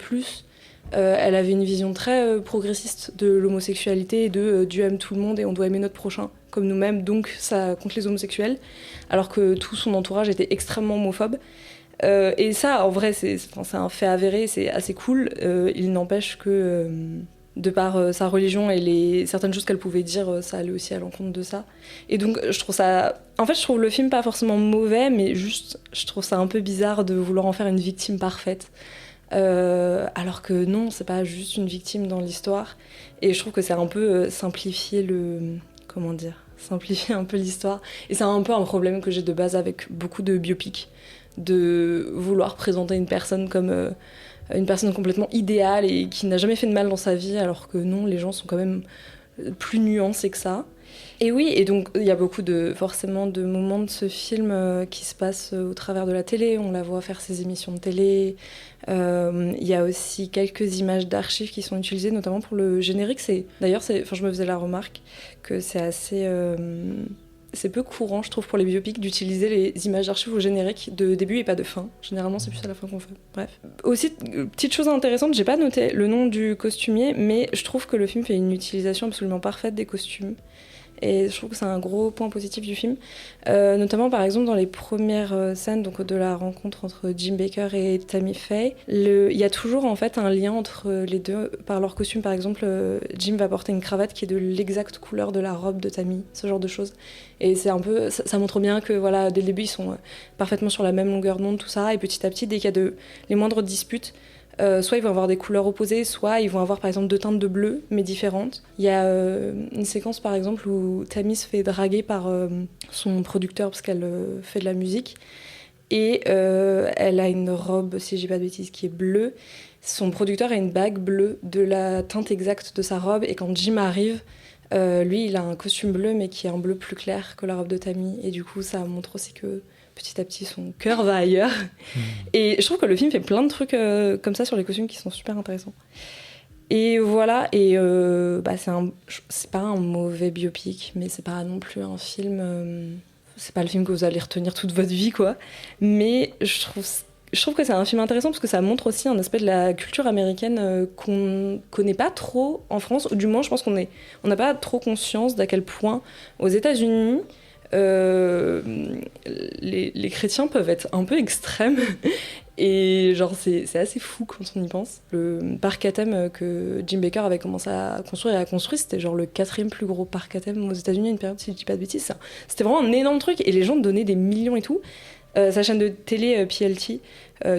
Elle avait une vision très progressiste de l'homosexualité et de Dieu aime tout le monde et on doit aimer notre prochain comme nous-mêmes, donc ça contre les homosexuels, alors que tout son entourage était extrêmement homophobe. Et ça, en vrai, c'est un fait avéré, c'est assez cool. Il n'empêche que... de par sa religion et certaines choses qu'elle pouvait dire, ça allait aussi à l'encontre de ça. Et donc, je trouve ça... En fait, je trouve le film pas forcément mauvais, mais juste, je trouve ça un peu bizarre de vouloir en faire une victime parfaite. Alors que non, c'est pas juste une victime dans l'histoire. Et je trouve que c'est un peu simplifier simplifier un peu l'histoire. Et c'est un peu un problème que j'ai de base avec beaucoup de biopics, de vouloir présenter une personne comme... une personne complètement idéale et qui n'a jamais fait de mal dans sa vie, alors que non, les gens sont quand même plus nuancés que ça. Et oui, et donc il y a beaucoup forcément de moments de ce film qui se passent au travers de la télé. On la voit faire ses émissions de télé. Il y a aussi quelques images d'archives qui sont utilisées, notamment pour le générique. D'ailleurs, je me faisais la remarque que c'est assez... c'est peu courant, je trouve, pour les biopics d'utiliser les images d'archives au générique de début et pas de fin. Généralement, c'est plus à la fin qu'on fait. Bref. Aussi, petite chose intéressante, j'ai pas noté le nom du costumier, mais je trouve que le film fait une utilisation absolument parfaite des costumes. Et je trouve que c'est un gros point positif du film. Notamment, par exemple, dans les premières scènes donc, de la rencontre entre Jim Baker et Tammy Faye, il y a toujours en fait un lien entre les deux par leur costume. Par exemple, Jim va porter une cravate qui est de l'exacte couleur de la robe de Tammy, ce genre de choses. Et c'est un peu, ça montre bien que voilà, dès le début, ils sont parfaitement sur la même longueur d'onde, tout ça. Et petit à petit, dès qu'il y a les moindres disputes, soit ils vont avoir des couleurs opposées, soit ils vont avoir par exemple 2 teintes de bleu, mais différentes. Il y a une séquence par exemple où Tammy se fait draguer par son producteur parce qu'elle fait de la musique. Et elle a une robe, si je dis pas de bêtises, qui est bleue. Son producteur a une bague bleue de la teinte exacte de sa robe. Et quand Jim arrive, lui, il a un costume bleu, mais qui est un bleu plus clair que la robe de Tammy. Et du coup, ça montre aussi que petit à petit, son cœur va ailleurs. Et je trouve que le film fait plein de trucs comme ça sur les costumes qui sont super intéressants. Et voilà, et c'est pas un mauvais biopic, mais c'est pas non plus un film... c'est pas le film que vous allez retenir toute votre vie, quoi. Mais je trouve que c'est un film intéressant parce que ça montre aussi un aspect de la culture américaine qu'on connaît pas trop en France, ou du moins je pense qu'on n'a pas trop conscience d'à quel point aux États-Unis les chrétiens peuvent être un peu extrêmes et genre c'est assez fou quand on y pense. Le parc à thème que Jim Baker avait commencé à construire c'était genre le 4e plus gros parc à thème aux États-Unis à une période, si je dis pas de bêtises. C'était vraiment un énorme truc et les gens donnaient des millions et tout. Sa chaîne de télé PLT,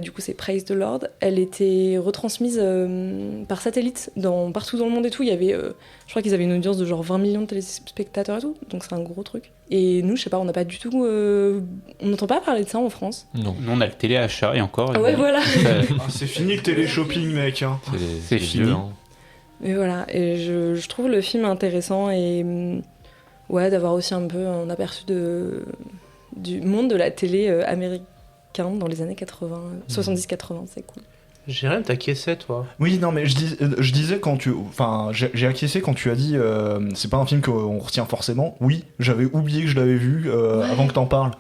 du coup c'est Praise the Lord, elle était retransmise par satellite partout dans le monde et tout. Il y avait, je crois qu'ils avaient une audience de genre 20 millions de téléspectateurs et tout, donc c'est un gros truc. Et nous, je sais pas, on n'a pas du tout, on n'entend pas parler de ça en France. Non. Nous, on a le téléachat et encore. Ah ouais, voilà. Ah, c'est fini le télé-shopping, mec. Hein. C'est fini. vieux, hein. Mais voilà, et je trouve le film intéressant et ouais, d'avoir aussi un peu un aperçu du monde de la télé américain dans les années 80, 70-80, c'est cool. Jérém, t'acquiesçais, toi. Oui, non, mais je disais quand tu. Enfin, j'ai acquiescé quand tu as dit c'est pas un film qu'on retient forcément. Oui, j'avais oublié que je l'avais vu avant que t'en parles.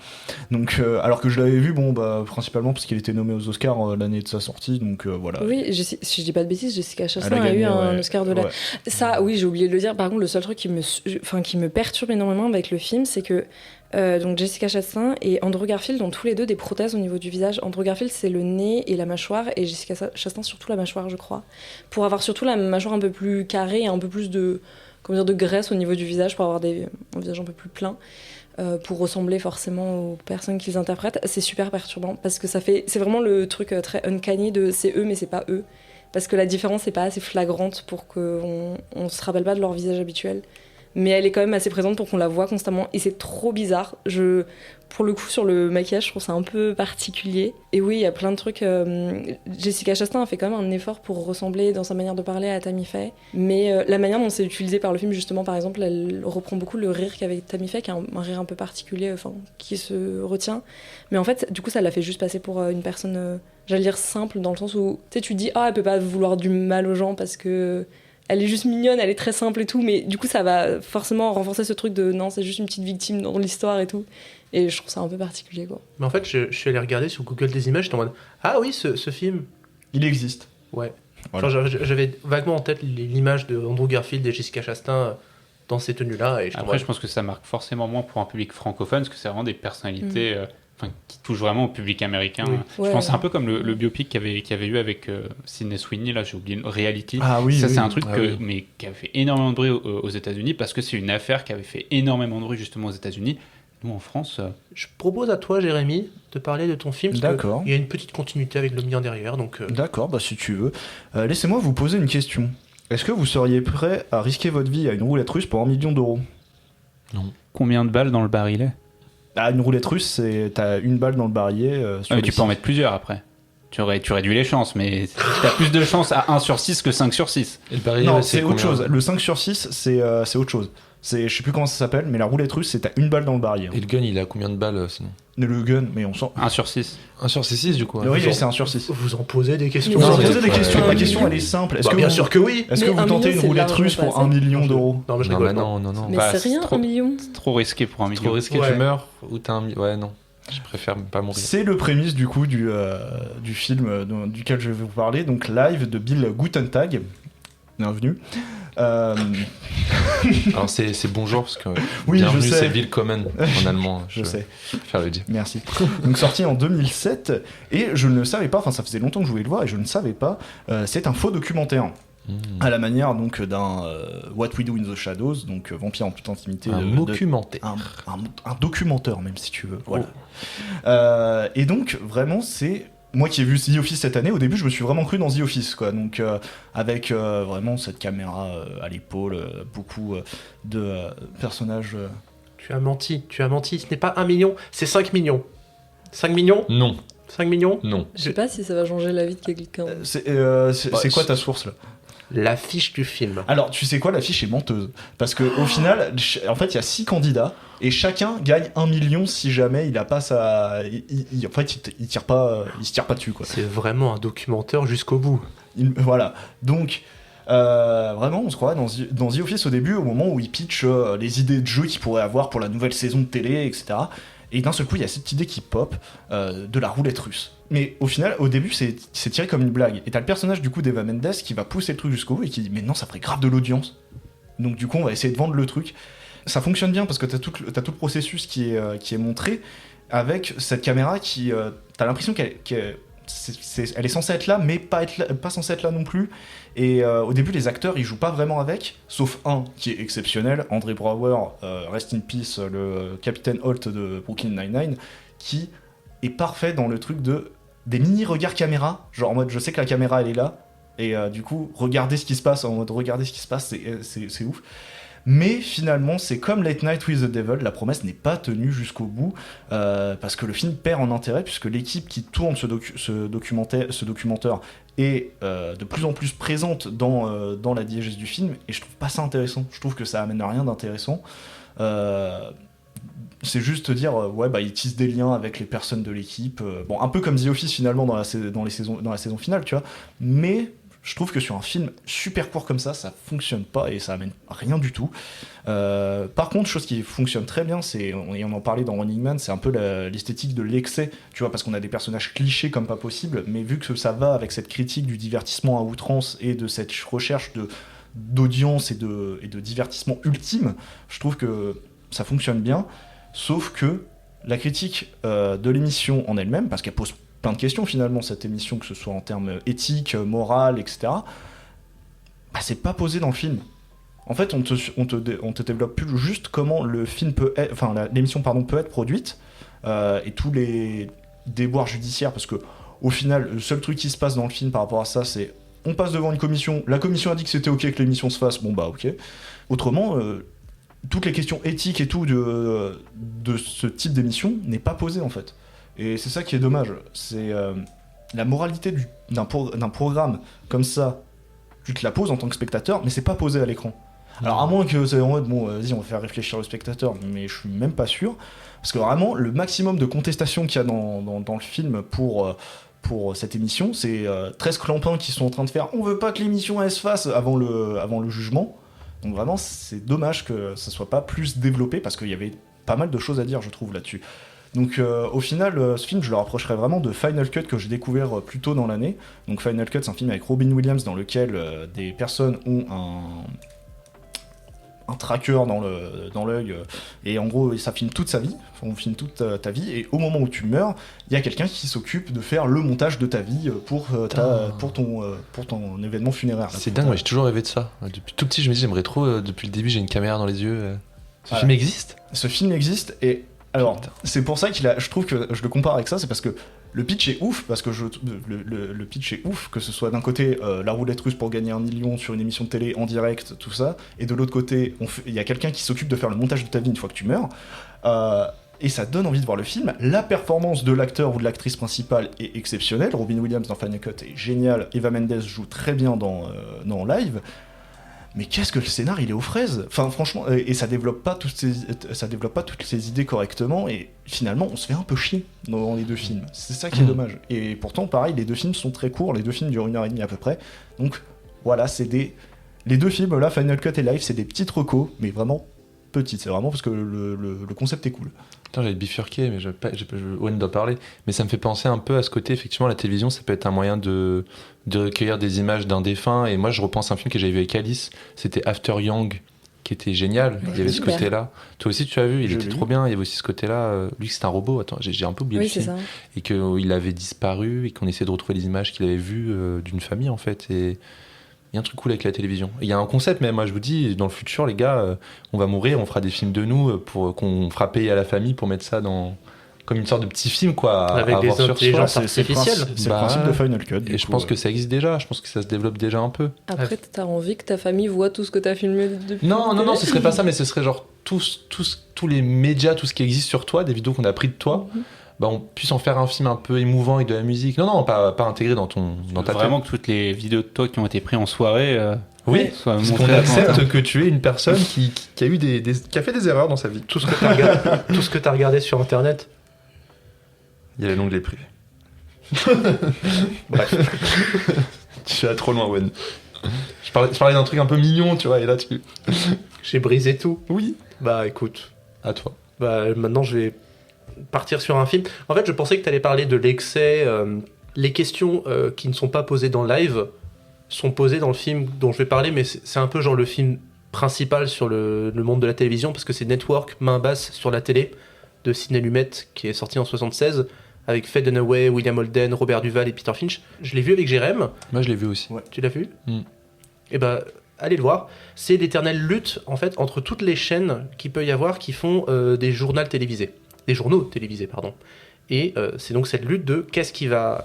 Donc, alors que je l'avais vu, bon, bah, principalement parce qu'il était nommé aux Oscars l'année de sa sortie, donc voilà. Oui, si je dis pas de bêtises, Jessica Chastain Elle a eu gagné, un ouais. Oscar de la. Ouais. Ça, oui, j'ai oublié de le dire. Par contre, le seul truc qui me perturbe énormément avec le film, c'est que donc Jessica Chastain et Andrew Garfield ont tous les deux des prothèses au niveau du visage. Andrew Garfield, c'est le nez et la mâchoire, et Jessica Chastain, surtout la mâchoire, je crois. Pour avoir surtout la mâchoire un peu plus carrée et un peu plus de graisse au niveau du visage, pour avoir un visage un peu plus plein. Pour ressembler forcément aux personnes qu'ils interprètent, c'est super perturbant parce que c'est vraiment le truc très uncanny de c'est eux mais c'est pas eux, parce que la différence n'est pas assez flagrante pour qu'on se rappelle pas de leur visage habituel, mais elle est quand même assez présente pour qu'on la voit constamment et c'est trop bizarre. Pour le coup, sur le maquillage, je trouve ça un peu particulier. Et oui, il y a plein de trucs. Jessica Chastain a fait quand même un effort pour ressembler dans sa manière de parler à Tammy Faye. Mais la manière dont c'est utilisé par le film, justement, par exemple, elle reprend beaucoup le rire qu'avait Tammy Faye, qui est un rire un peu particulier, qui se retient. Mais en fait, du coup, ça l'a fait juste passer pour une personne, j'allais dire simple, dans le sens où tu te dis, elle peut pas vouloir du mal aux gens parce que elle est juste mignonne, elle est très simple et tout. Mais du coup, ça va forcément renforcer ce truc de non, c'est juste une petite victime dans l'histoire et tout. Et je trouve ça un peu particulier, quoi. Mais en fait, je suis allé regarder sur Google des images, j'étais en mode ah oui, ce film. Il existe. Ouais. Voilà. Genre, j'avais vaguement en tête l'image de Andrew Garfield et Jessica Chastain dans ces tenues-là. Et Après, je pense que ça marque forcément moins pour un public francophone, parce que c'est vraiment des personnalités qui touchent vraiment au public américain. Oui. Je Ouais, pense ouais. un peu comme le biopic qu'il y avait eu avec Sydney Sweeney, là j'ai oublié, Reality. Ah oui. Ça, oui. c'est un truc Ah oui. mais qui a fait énormément de bruit aux États-Unis, parce que c'est une affaire qui avait fait énormément de bruit justement aux États-Unis. Nous en France, Je propose à toi, Jérémy, de parler de ton film. Parce D'accord. qu'il y a une petite continuité avec le mien derrière. Donc, D'accord, bah si tu veux. Laissez-moi vous poser une question. Est-ce que vous seriez prêt à risquer votre vie à une roulette russe pour 1 million d'euros ? combien de balles dans le barillet Ah, une roulette russe, t'as une balle dans le barillet. Sur mais les tu peux en six. mettre plusieurs après. Tu réduis les chances, mais t'as plus de chances à 1 sur 6 que 5 sur 6. Et le barillet, Non, ouais, c'est autre combien chose. Le 5 sur 6, c'est autre chose. Je sais plus comment ça s'appelle, mais la roulette russe, c'est t'as une balle dans le barillet. Et le gun, il a combien de balles sinon Le gun, mais on sent. 1 sur 6. 1 sur 6 du coup. Le hein. oui, c'est 1 sur 6. vous en posez des questions. Vous en Non, posez des c'est- questions. ouais. Ma question, elle est simple. Est-ce Bah, que bien vous, sûr que oui. est-ce que Mais vous 1 tentez million, une c'est roulette largement russe pour pas 1 assez. million d'euros ? Non, mais je Non, rigole bah pas. non. Mais Bah, c'est c'est rien, trop- 1 million. C'est trop risqué pour 1 Trop million. risqué, Ouais. tu meurs ou t'as un. Ouais, non. Je préfère pas mourir. C'est le prémisse du coup du film duquel je vais vous parler, donc Live de Bill Gutentag. Bienvenue. Alors c'est bonjour parce que Oui, bienvenue je sais. c'est Willkommen en allemand. Je sais. Faire le dire. Merci. Donc sorti en 2007, et je ne le savais pas, enfin ça faisait longtemps que je voulais le voir et je ne savais pas, c'est un faux documentaire. À la manière donc d'un What We Do in the Shadows, donc Vampire en toute intimité. Un documentaire. Un documentaire même si tu veux. Voilà. Et donc vraiment c'est... Moi qui ai vu The Office cette année, au début je me suis vraiment cru dans The Office quoi. Donc avec vraiment cette caméra à l'épaule, beaucoup de personnages... Tu as menti. Ce n'est pas 1 million, c'est 5 millions. 5 millions Non, 5 millions non. Je sais pas si ça va changer la vie de quelqu'un. c'est quoi ta source là? L'affiche du film. Alors, tu sais quoi, l'affiche est menteuse. Parce qu'au final, en fait, il y a 6 candidats et chacun gagne 1 million si jamais il a pas sa. En fait, il tire pas, il se tire pas dessus, quoi. C'est vraiment un documentaire jusqu'au bout. Voilà. Donc, vraiment, on se croirait dans The Office au début, au moment où il pitch les idées de jeu qu'il pourrait avoir pour la nouvelle saison de télé, etc. Et d'un seul coup, il y a cette idée qui pop de la roulette russe. Mais au final, au début, c'est tiré comme une blague. Et t'as le personnage du coup d'Eva Mendes qui va pousser le truc jusqu'au bout et qui dit mais non, ça ferait grave de l'audience. Donc du coup, on va essayer de vendre le truc. Ça fonctionne bien parce que t'as tout le processus qui est montré avec cette caméra qui t'as l'impression qu'elle est censée être là, mais pas censée être là non plus. Et au début, les acteurs ils jouent pas vraiment avec, sauf un qui est exceptionnel, André Braugher, rest in peace, le capitaine Holt de Brooklyn Nine-Nine, qui est parfait dans le truc des mini regards caméra, genre en mode je sais que la caméra elle est là, et du coup regardez ce qui se passe, c'est ouf. Mais finalement, c'est comme Late Night with the Devil, la promesse n'est pas tenue jusqu'au bout, parce que le film perd en intérêt, puisque l'équipe qui tourne ce documentaire est de plus en plus présente dans la diégèse du film, et je trouve pas ça intéressant. Je trouve que ça amène à rien d'intéressant. C'est juste dire, ils tissent des liens avec les personnes de l'équipe, un peu comme The Office finalement dans la saison finale, tu vois, mais... Je trouve que sur un film super court comme ça fonctionne pas et ça amène rien du tout. Par contre, chose qui fonctionne très bien, on en parlait dans Running Man, c'est un peu l'esthétique de l'excès, tu vois, parce qu'on a des personnages clichés comme pas possible, mais vu que ça va avec cette critique du divertissement à outrance et de cette recherche d'audience et de divertissement ultime, je trouve que ça fonctionne bien, sauf que la critique de l'émission en elle-même, parce qu'elle pose plein de questions finalement cette émission, que ce soit en termes éthiques, morales, etc. C'est pas posé dans le film. En fait, on te développe plus juste comment le film l'émission peut être produite et tous les déboires judiciaires, parce que au final, le seul truc qui se passe dans le film par rapport à ça, c'est on passe devant une commission, la commission a dit que c'était ok que l'émission se fasse, ok. Autrement, toutes les questions éthiques et tout de ce type d'émission n'est pas posée en fait. Et c'est ça qui est dommage, c'est la moralité d'un programme comme ça, tu te la poses en tant que spectateur, mais c'est pas posé à l'écran. Alors à moins que c'est en mode, vas-y on va faire réfléchir le spectateur, mais je suis même pas sûr, parce que vraiment le maximum de contestation qu'il y a dans le film pour cette émission, c'est 13 clampins qui sont en train de faire « on veut pas que l'émission elle se fasse » avant le jugement. Donc vraiment c'est dommage que ça soit pas plus développé, parce qu'il y avait pas mal de choses à dire je trouve là-dessus. Donc au final, ce film, je le rapprocherais vraiment de Final Cut que j'ai découvert plus tôt dans l'année. Donc Final Cut, c'est un film avec Robin Williams dans lequel des personnes ont un tracker dans l'œil et en gros ça filme toute sa vie, on filme toute ta vie, et au moment où tu meurs, il y a quelqu'un qui s'occupe de faire le montage de ta vie pour ton événement funéraire. C'est dingue, j'ai toujours rêvé de ça. Depuis tout petit, je me dis j'aimerais trop, depuis le début j'ai une caméra dans les yeux. Ce film existe ? Ce film existe, et alors, c'est pour ça je trouve que je le compare avec ça, c'est parce que le pitch est ouf, le pitch est ouf, que ce soit d'un côté la roulette russe pour gagner 1 million sur une émission de télé en direct, tout ça, et de l'autre côté, il y a quelqu'un qui s'occupe de faire le montage de ta vie une fois que tu meurs, et ça donne envie de voir le film. La performance de l'acteur ou de l'actrice principale est exceptionnelle, Robin Williams dans Final Cut est génial, Eva Mendes joue très bien dans Live. Mais qu'est-ce que le scénar, il est aux fraises. Enfin, franchement, et ça développe pas toutes ces idées correctement, et finalement, on se fait un peu chier dans les deux films. C'est ça qui est dommage. Et pourtant, pareil, les deux films sont très courts, les deux films durent 1h30 à peu près. Donc, voilà, les deux films, là, Final Cut et Live, c'est des petites recos, mais vraiment petites. C'est vraiment parce que le concept est cool. Putain, j'allais bifurquer, mais Owen doit parler. Mais ça me fait penser un peu à ce côté, effectivement, la télévision, ça peut être un moyen de recueillir des images d'un défunt. Et moi, je repense à un film que j'avais vu avec Alice, c'était After Young, qui était génial. Il y avait ce côté-là. Toi aussi, tu as vu, il était trop bien. Il y avait aussi ce côté-là. Lui, c'est un robot. Attends, j'ai un peu oublié le film. Ça. Et qu'il avait disparu et qu'on essayait de retrouver les images qu'il avait vues d'une famille, en fait. Et il y a un truc cool avec la télévision. Il y a un concept même, moi je vous dis, dans le futur les gars, on va mourir, on fera des films de nous pour qu'on fera payer à la famille pour mettre ça comme une sorte de petit film quoi. Avec des intelligences artificielles. C'est le principe de Final Cut. Et je pense que ça existe déjà, je pense que ça se développe déjà un peu. Après t'as envie que ta famille voit tout ce que t'as filmé depuis. Non, ce serait pas ça, mais ce serait genre tous les médias, tout ce qui existe sur toi, des vidéos qu'on a pris de toi. On puisse en faire un film un peu émouvant avec de la musique. Non, pas intégré dans ta tête. Vraiment que toutes les vidéos de toi qui ont été prises en soirée oui, parce qu'on accepte que tu es une personne qui a eu qui a fait des erreurs dans sa vie. Tout ce que t'as regardé sur internet. Il y a l'onglet privé. Bref. Tu vas trop loin, Owen. Je parlais d'un truc un peu mignon, tu vois, et là tu... J'ai brisé tout. Oui. Bah écoute. À toi. Bah maintenant je vais partir sur un film. En fait, je pensais que tu allais parler de l'excès. Les questions qui ne sont pas posées dans le live sont posées dans le film dont je vais parler, mais c'est un peu genre le film principal sur le monde de la télévision, parce que c'est Network, main basse sur la télé, de Sidney Lumet, qui est sorti en 1976, avec Faye Dunaway, William Holden, Robert Duvall et Peter Finch. Je l'ai vu avec Jérém. Moi, je l'ai vu aussi. Ouais. Tu l'as vu ? Et bah, allez le voir. C'est l'éternelle lutte, en fait, entre toutes les chaînes qu'il peut y avoir qui font des journaux télévisés. Des journaux télévisés, pardon. Et c'est donc cette lutte de qui va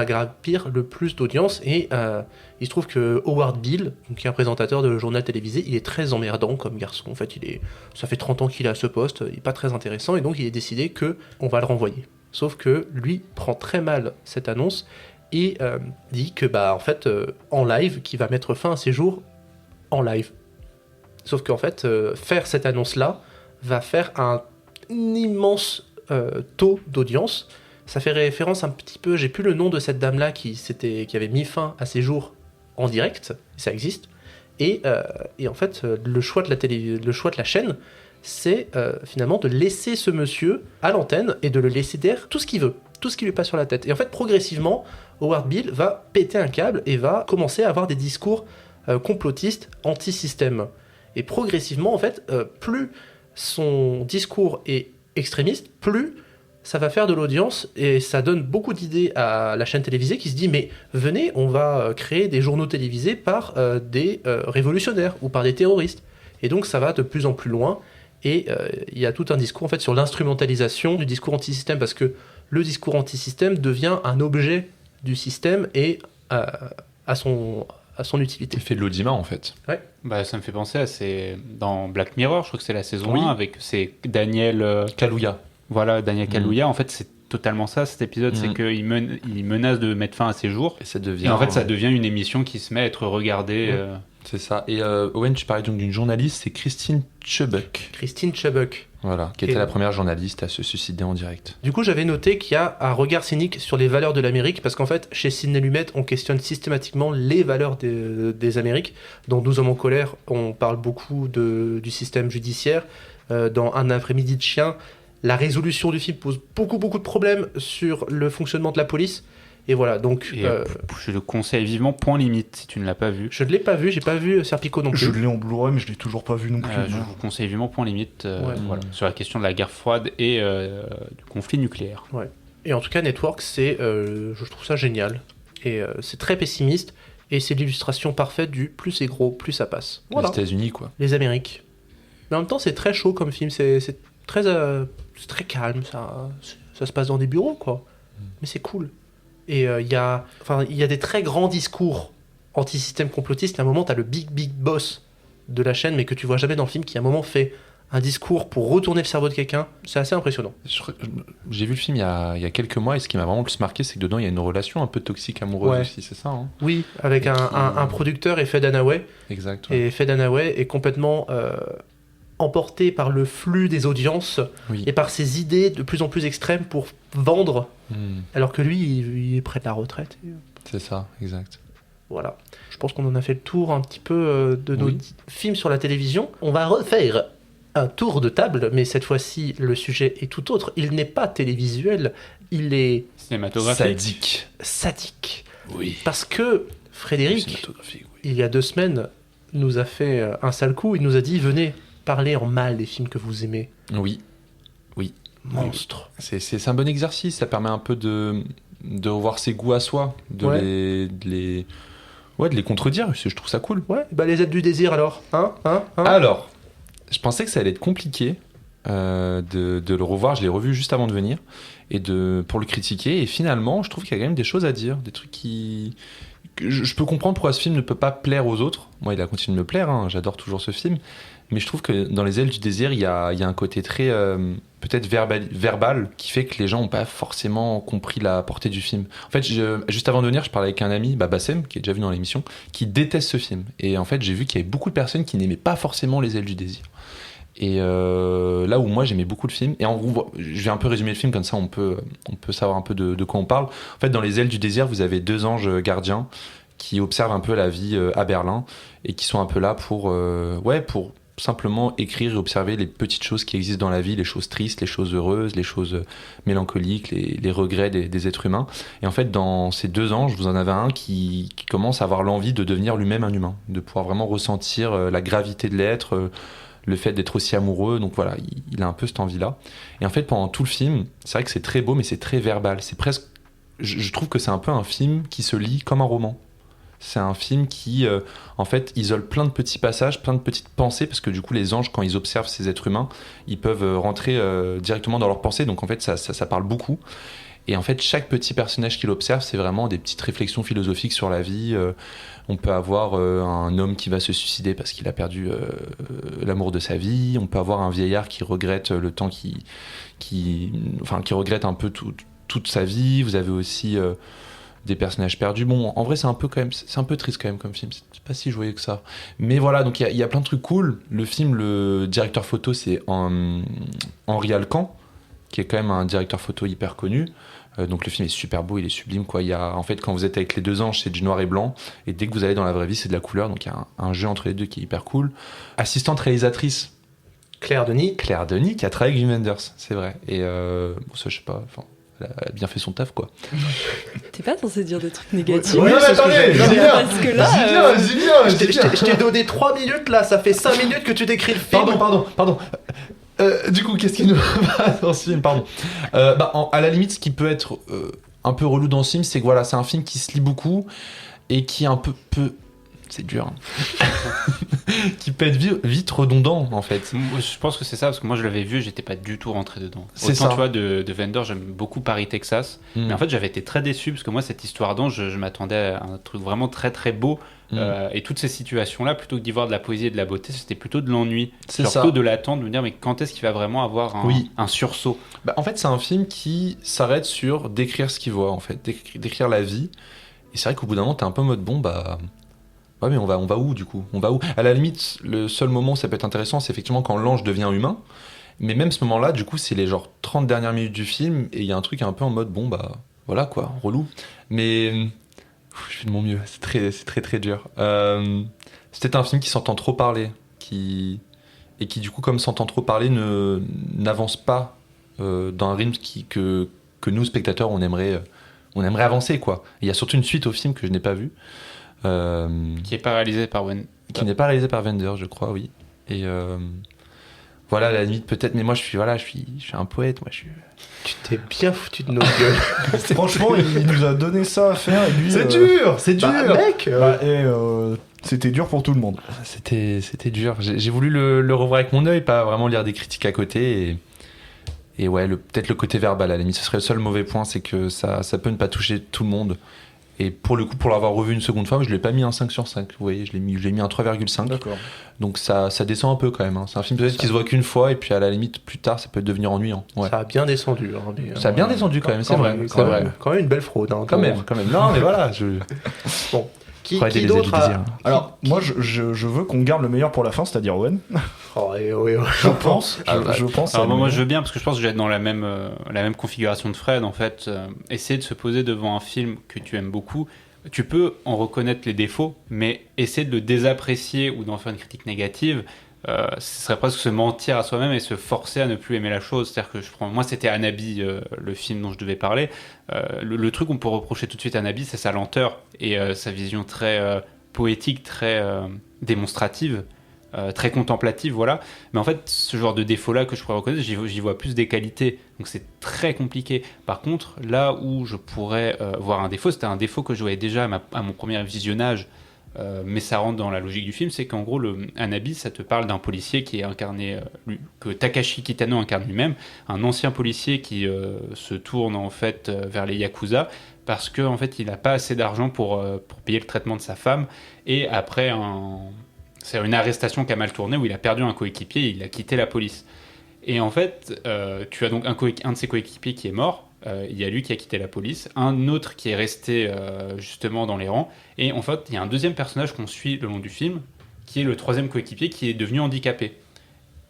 grappir le plus d'audience. Et il se trouve que Howard Beale, donc, qui est un présentateur de journal télévisé, il est très emmerdant comme garçon. En fait, ça fait 30 ans qu'il est à ce poste, il n'est pas très intéressant. Et donc il est décidé qu'on va le renvoyer. Sauf que lui prend très mal cette annonce et dit que en fait, en live, qu'il va mettre fin à ses jours en live. Sauf qu'en fait, faire cette annonce-là va faire un immense taux d'audience. Ça fait référence un petit peu, j'ai plus le nom de cette dame-là qui avait mis fin à ses jours en direct, ça existe. Et en fait, le choix de la chaîne, c'est finalement de laisser ce monsieur à l'antenne et de le laisser dire tout ce qu'il veut, tout ce qui lui passe sur la tête. Et en fait, progressivement, Howard Beale va péter un câble et va commencer à avoir des discours complotistes, anti-système. Et progressivement, en fait, plus son discours est extrémiste, plus ça va faire de l'audience et ça donne beaucoup d'idées à la chaîne télévisée qui se dit mais venez, on va créer des journaux télévisés par des révolutionnaires ou par des terroristes. Et donc ça va de plus en plus loin et il y a tout un discours en fait sur l'instrumentalisation du discours anti-système parce que le discours anti-système devient un objet du système et à son utilité. Il fait de l'audimat en fait. Ouais. Ça me fait penser à dans Black Mirror, je crois que c'est la saison Oui. 1 avec Daniel Kaluuya. Voilà, Daniel Kaluuya. En fait, c'est totalement ça cet épisode, c'est qu'il menace de mettre fin à ses jours. Et ça devient. Et en fait, ça devient une émission qui se met à être regardée. C'est ça. Et Owen, tu parlais donc d'une journaliste, c'est Christine Chubbuck. Christine Chubbuck. Voilà, qui était la première journaliste à se suicider en direct. Du coup, j'avais noté qu'il y a un regard cynique sur les valeurs de l'Amérique, parce qu'en fait, chez Sidney Lumet, on questionne systématiquement les valeurs des Amériques. Dans 12 hommes en colère, on parle beaucoup du système judiciaire. Dans Un après-midi de chien, la résolution du film pose beaucoup de problèmes sur le fonctionnement de la police. Et voilà, donc... je le conseille vivement, Point Limite, si tu ne l'as pas vu. Je ne l'ai pas vu, j'ai pas vu Serpico non plus. Je l'ai en Blu-ray, mais je l'ai toujours pas vu non plus. Je vous conseille vivement Point Limite Ouais. sur la question de la guerre froide et du conflit nucléaire. Ouais. Et en tout cas, Network, je trouve ça génial. Et c'est très pessimiste, et c'est l'illustration parfaite du plus c'est gros, plus ça passe. Voilà. Les États-Unis, quoi. Les Amériques. Mais en même temps, c'est très chaud comme film, c'est très calme, ça se passe dans des bureaux, quoi. Mais c'est cool. Et il y a des très grands discours anti-système complotiste. À un moment, t'as le big boss de la chaîne, mais que tu vois jamais dans le film, qui à un moment fait un discours pour retourner le cerveau de quelqu'un. C'est assez impressionnant. J'ai vu le film il y a quelques mois, et ce qui m'a vraiment le plus marqué, c'est que dedans, il y a une relation un peu toxique amoureuse aussi, c'est ça, hein? Oui, avec un producteur et Faye Dunaway. Exact. Ouais. Et Faye Dunaway est complètement emporté par le flux des audiences et par ses idées de plus en plus extrêmes pour vendre, alors que lui, il est près de la retraite. C'est ça, exact. Voilà. Je pense qu'on en a fait le tour un petit peu de nos films sur la télévision. On va refaire un tour de table, mais cette fois-ci, le sujet est tout autre. Il n'est pas télévisuel, il est... cinématographique. Sadique. Oui. Parce que Frédéric, il y a 2 semaines, nous a fait un sale coup. Il nous a dit, venez parler en mal des films que vous aimez. Oui. Monstre. C'est un bon exercice, ça permet un peu de revoir ses goûts à soi, de les contredire, je trouve ça cool. Ouais, les aides du désir alors, Alors, je pensais que ça allait être compliqué de le revoir, je l'ai revu juste avant de venir, pour le critiquer, et finalement, je trouve qu'il y a quand même des choses à dire, des trucs que je peux comprendre pourquoi ce film ne peut pas plaire aux autres. Moi, il a continué de me plaire, hein, j'adore toujours ce film, mais je trouve que dans Les ailes du désir, il y a un côté très peut-être verbal qui fait que les gens n'ont pas forcément compris la portée du film. En fait, juste avant de venir, je parlais avec un ami, Bassem, qui est déjà vu dans l'émission, qui déteste ce film. Et en fait, j'ai vu qu'il y avait beaucoup de personnes qui n'aimaient pas forcément Les ailes du désir. Et là où moi j'aimais beaucoup le film, et en gros, je vais un peu résumer le film, comme ça on peut savoir un peu de quoi on parle. En fait, dans Les ailes du désir, vous avez 2 anges gardiens qui observent un peu la vie à Berlin, et qui sont un peu là pour simplement écrire et observer les petites choses qui existent dans la vie, les choses tristes, les choses heureuses, les choses mélancoliques, les regrets des êtres humains. Et en fait, dans ces 2 anges, vous en avez un qui commence à avoir l'envie de devenir lui-même un humain, de pouvoir vraiment ressentir la gravité de l'être, le fait d'être aussi amoureux. Donc voilà, il a un peu cette envie-là. Et en fait, pendant tout le film, c'est vrai que c'est très beau, mais c'est très verbal. C'est presque... Je trouve que c'est un peu un film qui se lit comme un roman. C'est un film qui, en fait, isole plein de petits passages, plein de petites pensées, parce que du coup, les anges, quand ils observent ces êtres humains, ils peuvent rentrer directement dans leurs pensées. Donc, en fait, ça parle beaucoup. Et en fait, chaque petit personnage qu'il observe, c'est vraiment des petites réflexions philosophiques sur la vie. On peut avoir un homme qui va se suicider parce qu'il a perdu l'amour de sa vie. On peut avoir un vieillard qui regrette le temps qui regrette un peu toute sa vie. Vous avez aussi des personnages perdus. Bon, en vrai, c'est un peu triste quand même comme film. C'est pas si joyeux que ça. Mais voilà, donc il y a plein de trucs cool. Le film, le directeur photo, c'est Henri Alcan, qui est quand même un directeur photo hyper connu. Donc le film est super beau, il est sublime, quoi. En fait, quand vous êtes avec les deux anges, c'est du noir et blanc, et dès que vous allez dans la vraie vie, c'est de la couleur. Donc il y a un jeu entre les deux qui est hyper cool. Assistante réalisatrice, Claire Denis, qui a travaillé avec Wim Wenders, c'est vrai. Et bon, ça, je sais pas, elle a bien fait son taf, quoi. T'es pas censé dire des trucs négatifs. Ouais, mais attendez, Parce que là, je t'ai donné 3 minutes là, ça fait 5 minutes que tu décris le film. Pardon. Du coup, qu'est-ce qui nous va dans ce film, pardon. À la limite, ce qui peut être un peu relou dans ce film, c'est que voilà, c'est un film qui se lit beaucoup et qui est un peu c'est dur, hein. Qui peut être vite redondant, en fait. Je pense que c'est ça, parce que moi je l'avais vu, j'étais pas du tout rentré dedans. C'est Autant, ça. tu vois, de Wenders, j'aime beaucoup Paris, Texas, mais en fait j'avais été très déçu, parce que moi cette histoire d'ange, je m'attendais à un truc vraiment très très beau, et toutes ces situations-là, plutôt que d'y voir de la poésie et de la beauté, c'était plutôt de l'ennui, C'est surtout ça. de l'attente, de me dire mais quand est-ce qu'il va vraiment avoir un sursaut. En fait, c'est un film qui s'arrête sur décrire ce qu'il voit, en fait, décrire la vie. Et c'est vrai qu'au bout d'un moment, t'es un peu en mode ouais, mais on va où du coup? On va où? À la limite, le seul moment où ça peut être intéressant, c'est effectivement quand l'ange devient humain. Mais même ce moment-là, du coup, c'est les 30 dernières minutes du film, et il y a un truc un peu en mode voilà quoi, relou. Mais je fais de mon mieux, c'est très très dur. C'est peut-être un film qui s'entend trop parler, et qui du coup, comme s'entend trop parler, n'avance pas dans un rythme que nous, spectateurs, on aimerait avancer, quoi. Il y a surtout une suite au film que je n'ai pas vue. Qui est pas réalisé par Qui n'est pas réalisé par Wenders, je crois, oui. Et voilà, à la limite, peut-être, mais moi, je suis un poète, moi, Tu t'es bien foutu de nos gueules. Franchement, il nous a donné ça à faire et lui. C'est dur. Mec C'était dur pour tout le monde. C'était dur. J'ai voulu le revoir avec mon œil, pas vraiment lire des critiques à côté. Et ouais, peut-être le côté verbal, à la limite, ce serait le seul mauvais point, c'est que ça peut ne pas toucher tout le monde. Et pour le coup, pour l'avoir revu une seconde fois, je ne l'ai pas mis un 5 sur 5. Vous voyez, je l'ai mis un 3,5. D'accord. Donc ça descend un peu quand même. Hein. C'est un film peut-être qui se voit qu'une fois, et puis à la limite, plus tard, ça peut devenir ennuyant. Ouais. Ça a bien descendu. Hein, Ça a bien descendu quand même, c'est vrai. Quand même une belle fraude. Hein, Quand même. Non, mais voilà. Bon. Qui des d'autre plaisirs. Alors, moi, je veux qu'on garde le meilleur pour la fin, c'est-à-dire Owen. Je pense. Je pense. Alors moi je veux bien, parce que je pense que je vais être dans la même configuration de Fred, en fait. Essayer de se poser devant un film que tu aimes beaucoup, tu peux en reconnaître les défauts, mais essayer de le désapprécier ou d'en faire une critique négative, ce serait presque se mentir à soi-même et se forcer à ne plus aimer la chose. C'est-à-dire que moi c'était Anabi, le film dont je devais parler. Le truc qu'on peut reprocher tout de suite à Anabi, c'est sa lenteur et sa vision très poétique, très démonstrative, très contemplative, voilà. Mais en fait, ce genre de défaut-là que je pourrais reconnaître, j'y vois plus des qualités. Donc c'est très compliqué. Par contre, là où je pourrais voir un défaut, c'était un défaut que je voyais déjà à mon premier visionnage, mais ça rentre dans la logique du film, c'est qu'en gros, Anabi, ça te parle d'un policier qui est incarné, que Takashi Kitano incarne lui-même, un ancien policier qui se tourne en fait vers les Yakuza, parce qu'en en fait, il n'a pas assez d'argent pour payer le traitement de sa femme, et après c'est une arrestation qui a mal tourné, où il a perdu un coéquipier et il a quitté la police. Et en fait, tu as donc un de ses coéquipiers qui est mort, il y a lui qui a quitté la police, un autre qui est resté justement dans les rangs, et en fait, il y a un deuxième personnage qu'on suit le long du film, qui est le troisième coéquipier qui est devenu handicapé.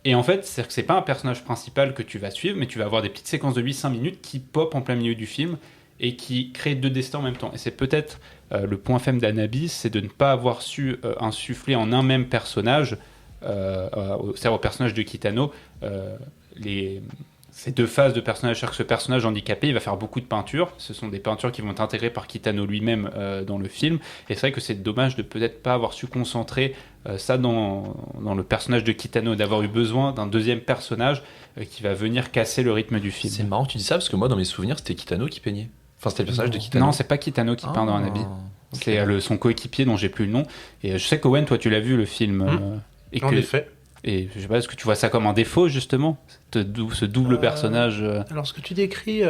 Et en fait, c'est-à-dire que c'est pas un personnage principal que tu vas suivre, mais tu vas avoir des petites séquences de 8-5 minutes qui pop en plein milieu du film, et qui créent deux destins en même temps. Et c'est peut-être le point faible d'Anabi, c'est de ne pas avoir su insuffler en un même personnage, c'est-à-dire au personnage de Kitano, ces deux phases de personnage. C'est-à-dire que ce personnage handicapé, il va faire beaucoup de peintures. Ce sont des peintures qui vont être intégrées par Kitano lui-même dans le film. Et c'est vrai que c'est dommage de peut-être pas avoir su concentrer ça dans le personnage de Kitano, d'avoir eu besoin d'un deuxième personnage qui va venir casser le rythme du film. C'est marrant que tu dis ça, parce que moi, dans mes souvenirs, c'était Kitano qui peignait. Enfin, c'était le personnage de Kitano. Non, c'est pas Kitano qui peint dans Anabi. C'est son coéquipier dont j'ai plus le nom. Et je sais qu'Owen, toi, tu l'as vu le film. Et En effet. Et je sais pas, est-ce que tu vois ça comme un défaut, justement, ce double personnage Alors, ce que tu décris,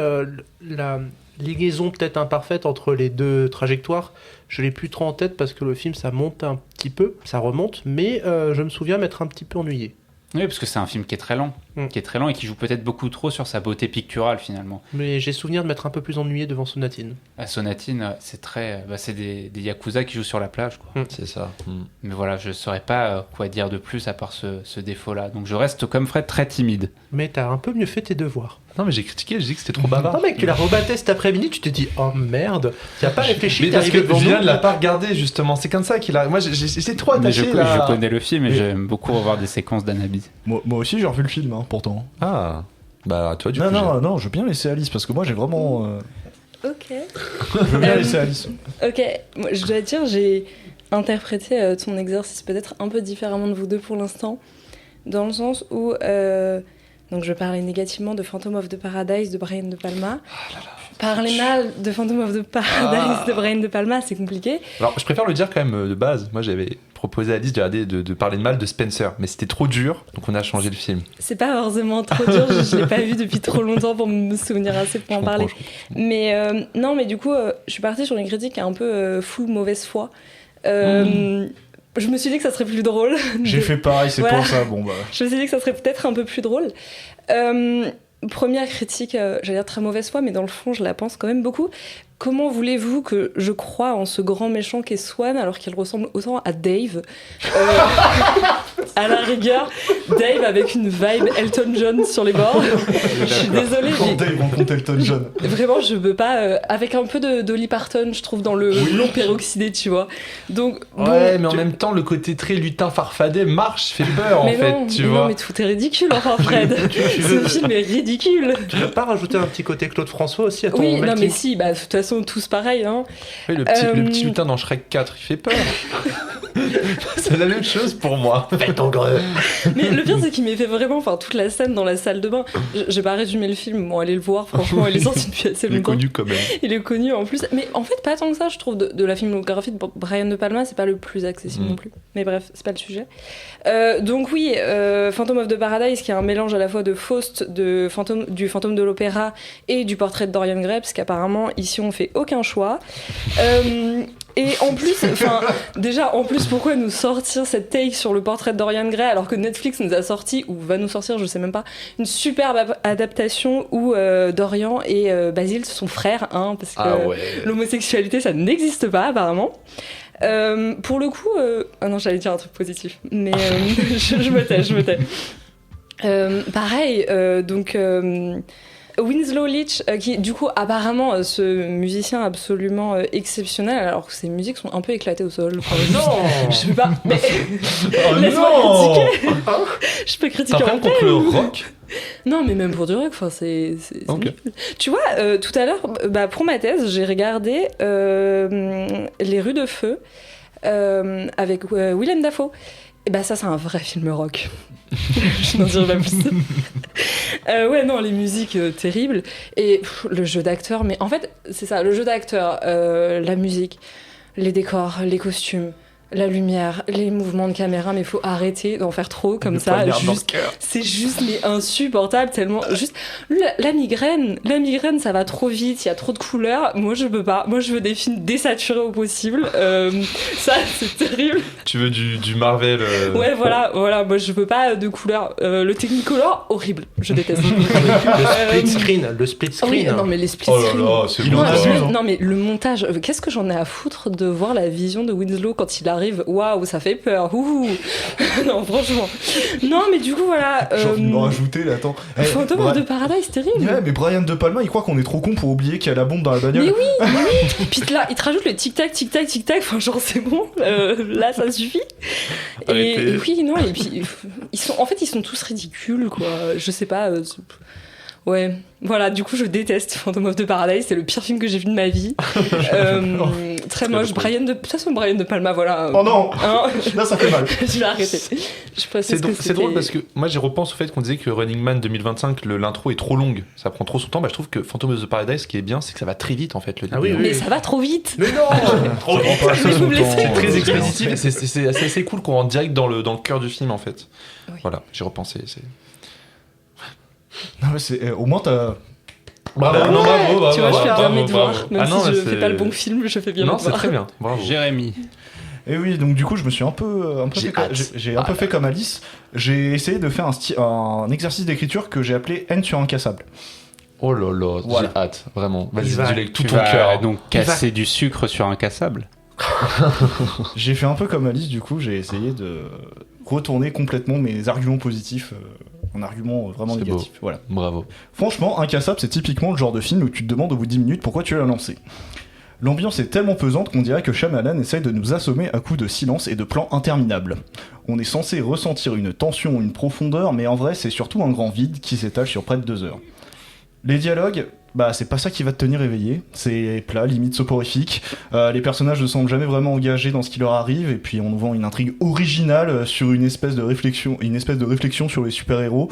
la liaison peut-être imparfaite entre les deux trajectoires, je l'ai plus trop en tête parce que le film, ça monte un petit peu, ça remonte, mais je me souviens m'être un petit peu ennuyé. Oui, parce que c'est un film qui est très lent. Qui est très lent et qui joue peut-être beaucoup trop sur sa beauté picturale, finalement. Mais j'ai souvenir de m'être un peu plus ennuyé devant Sonatine. Sonatine, c'est très... c'est des Yakuza qui jouent sur la plage, quoi. C'est ça. Mais voilà, je saurais pas quoi dire de plus à part ce défaut-là. Donc je reste, comme Fred, très timide. Mais t'as un peu mieux fait tes devoirs. Non, mais j'ai critiqué, j'ai dit que c'était trop bavard. Non, mec, tu l'as rebatté cet après-midi, tu t'es dit, oh merde, tu n'as pas réfléchi, Mais t'es parce arrivé que devant Julien nous. ne l'a pas regardé, justement. C'est comme ça qu'il a. Moi, j'étais trop Mais attaché je là. connais le film et Mais- j'aime beaucoup revoir des séquences d'Anabi. Moi aussi, j'ai revu le film, pourtant. Ah. Bah, toi, du Non, coup. non, je veux bien laisser Alice, parce que moi, j'ai vraiment... Ok. Je veux bien laisser Alice. Ok, moi, je dois dire, j'ai interprété ton exercice peut-être un peu différemment de vous deux pour l'instant, dans le sens où donc je parlais négativement de Phantom of the Paradise de Brian De Palma. Parler mal de Phantom of the Paradise de Brian De Palma, c'est compliqué. Alors, je préfère le dire quand même de base. Moi, j'avais proposé à Alice de parler de mal de Spencer, mais c'était trop dur, donc on a changé le film. C'est pas forcément trop dur, je l'ai pas vu depuis trop longtemps pour me souvenir assez pour en parler. Mais non, mais du coup, je suis partie sur une critique un peu full mauvaise foi. Je me suis dit que ça serait plus drôle. J'ai fait pareil, c'est Voilà. pour ça, bon bah... Je me suis dit que ça serait peut-être un peu plus drôle. Première critique, j'allais dire très mauvaise foi, mais dans le fond, je la pense quand même beaucoup. Comment voulez-vous que je croie en ce grand méchant qu'est Swan alors qu'il ressemble autant à Dave À la rigueur, Dave avec une vibe Elton John sur les bords. Je suis désolée, Quand mais Dave rencontre Elton John. vraiment, je veux pas. Avec un peu de Dolly Parton, je trouve, dans le long peroxydé, tu vois. Donc, bon, Ouais, mais en même temps, le côté très lutin farfadet marche, fait peur en mais fait, non, tu mais vois. non, mais tout est ridicule, enfin, Fred. Ce film est ridicule. Tu veux pas rajouter un petit côté Claude François aussi à ton Oui, non, melting mais si, bah, de toute façon, tous pareil, hein. Oui, le petit lutin dans Shrek 4, il fait peur. C'est la même chose pour moi. Fais ton greu. Mais le pire, c'est qu'il m'ait fait vraiment, enfin, toute la scène dans la salle de bain. J'ai pas résumé le film, bon, allez le voir, franchement, il est sorti depuis assez Il est longtemps. connu quand même. Il est connu en plus. Mais en fait, pas tant que ça, je trouve, de la filmographie de Brian De Palma, c'est pas le plus accessible non plus. Mais bref, c'est pas le sujet. Donc, oui, Phantom of the Paradise, qui est un mélange à la fois de Faust, du fantôme de l'opéra et du portrait de Dorian Gray, parce qu'apparemment, ici, on fait aucun choix. Et en plus, enfin, déjà, en plus, pourquoi nous sortir cette take sur le portrait de Dorian Gray alors que Netflix nous a sorti, ou va nous sortir, je sais même pas, une superbe adaptation où Dorian et Basile sont frères, hein, parce que l'homosexualité, ça n'existe pas, apparemment. Pour le coup, ah non, j'allais dire un truc positif, mais je me tais. Pareil, donc. Winslow Leach, qui du coup apparemment ce musicien absolument exceptionnel, alors que ses musiques sont un peu éclatées au sol. Enfin, Non. je peux pas. Mais Oh laisse-moi non critiquer. Je peux critiquer T'as rien en paix. contre le rock? Non, mais même pour du rock, enfin c'est Ok. nul. Tu vois, tout à l'heure, bah, pour ma thèse, j'ai regardé Les Rues de Feu avec Willem Dafoe. Et bah ça, c'est un vrai film rock. Je n'en dirai pas plus. Ouais, non, les musiques terribles. Et le jeu d'acteur, mais en fait, c'est ça, le jeu d'acteur, la musique, les décors, les costumes, la lumière, les mouvements de caméra, mais faut arrêter d'en faire trop comme ça. C'est juste mais insupportable, tellement. Juste la migraine, ça va trop vite, il y a trop de couleurs. Moi, je peux pas. Moi, je veux des films désaturés au possible. Ça, c'est terrible. Tu veux du Marvel Ouais, voilà. Moi, je veux pas de couleurs. Le Technicolor, horrible. Je déteste. Le split screen. Oui, non, mais les split Oh là screens. là, c'est Il bon. en a ça. vu, hein. Non, mais le montage, qu'est-ce que j'en ai à foutre de voir la vision de Winslow quand il arrive. Waouh, ça fait peur. Ouh. Non, franchement. Non, mais du coup, voilà. J'ai envie de me rajouter, là, attends. Phantom of the Paradise, terrible. Ouais, mais Brian De Palma, il croit qu'on est trop con pour oublier qu'il y a la bombe dans la bagnole. Mais oui. Puis là, il te rajoute le tic-tac, tic-tac, tic-tac. Enfin, genre, c'est bon. Là, ça suffit. Et oui, non, et puis, ils sont tous ridicules, quoi. Je sais pas. Ouais, voilà, du coup je déteste Phantom of the Paradise, c'est le pire film que j'ai vu de ma vie. Très moche, de toute façon Brian De Palma, voilà. Oh non Hein Là, ça fait mal. Je vais arrêter. C'est drôle parce que moi j'y repense au fait qu'on disait que Running Man 2025, l'intro est trop longue, ça prend trop son temps. Bah, je trouve que Phantom of the Paradise, ce qui est bien, c'est que ça va très vite en fait. Le début. Mais ça va trop vite. Mais non. Trop vite. Mais vous me laissez. C'est très expéditif et c'est assez cool qu'on rentre direct dans le cœur du film en fait. Oui. Voilà, j'y repensé. Non, mais au moins, t'as. Bravo, Ouais, non, bravo, tu vois, je fais bien mes devoirs, bravo. même Ah non, si je c'est- fais pas le bon film, je fais bien mes Non, devoirs. c'est très bien. Bravo. Jérémy. Et oui, donc du coup, je me suis un peu J'ai fait, hâte. j'ai un peu fait comme Alice. J'ai essayé de faire un exercice d'écriture que j'ai appelé Haine sur incassable. Oh là là, Voilà. j'ai hâte, vraiment. Vas-y, Il va- dis-le avec tout Tu ton vas cœur. donc casser du sucre sur un cassable. J'ai fait un peu comme Alice, du coup, j'ai essayé de retourner complètement mes arguments positifs en arguments vraiment C'est négatifs. Voilà. Bravo. Franchement, Incassable, c'est typiquement le genre de film où tu te demandes au bout de 10 minutes pourquoi tu l'as lancé. L'ambiance est tellement pesante qu'on dirait que Shyamalan essaye de nous assommer à coups de silence et de plans interminables. On est censé ressentir une tension, une profondeur, mais en vrai, c'est surtout un grand vide qui s'étale sur près de 2 heures. Les dialogues, bah c'est pas ça qui va te tenir éveillé, c'est plat, limite soporifique. Les personnages ne semblent jamais vraiment engagés dans ce qui leur arrive, et puis on nous vend une intrigue originale sur une espèce de réflexion sur les super-héros.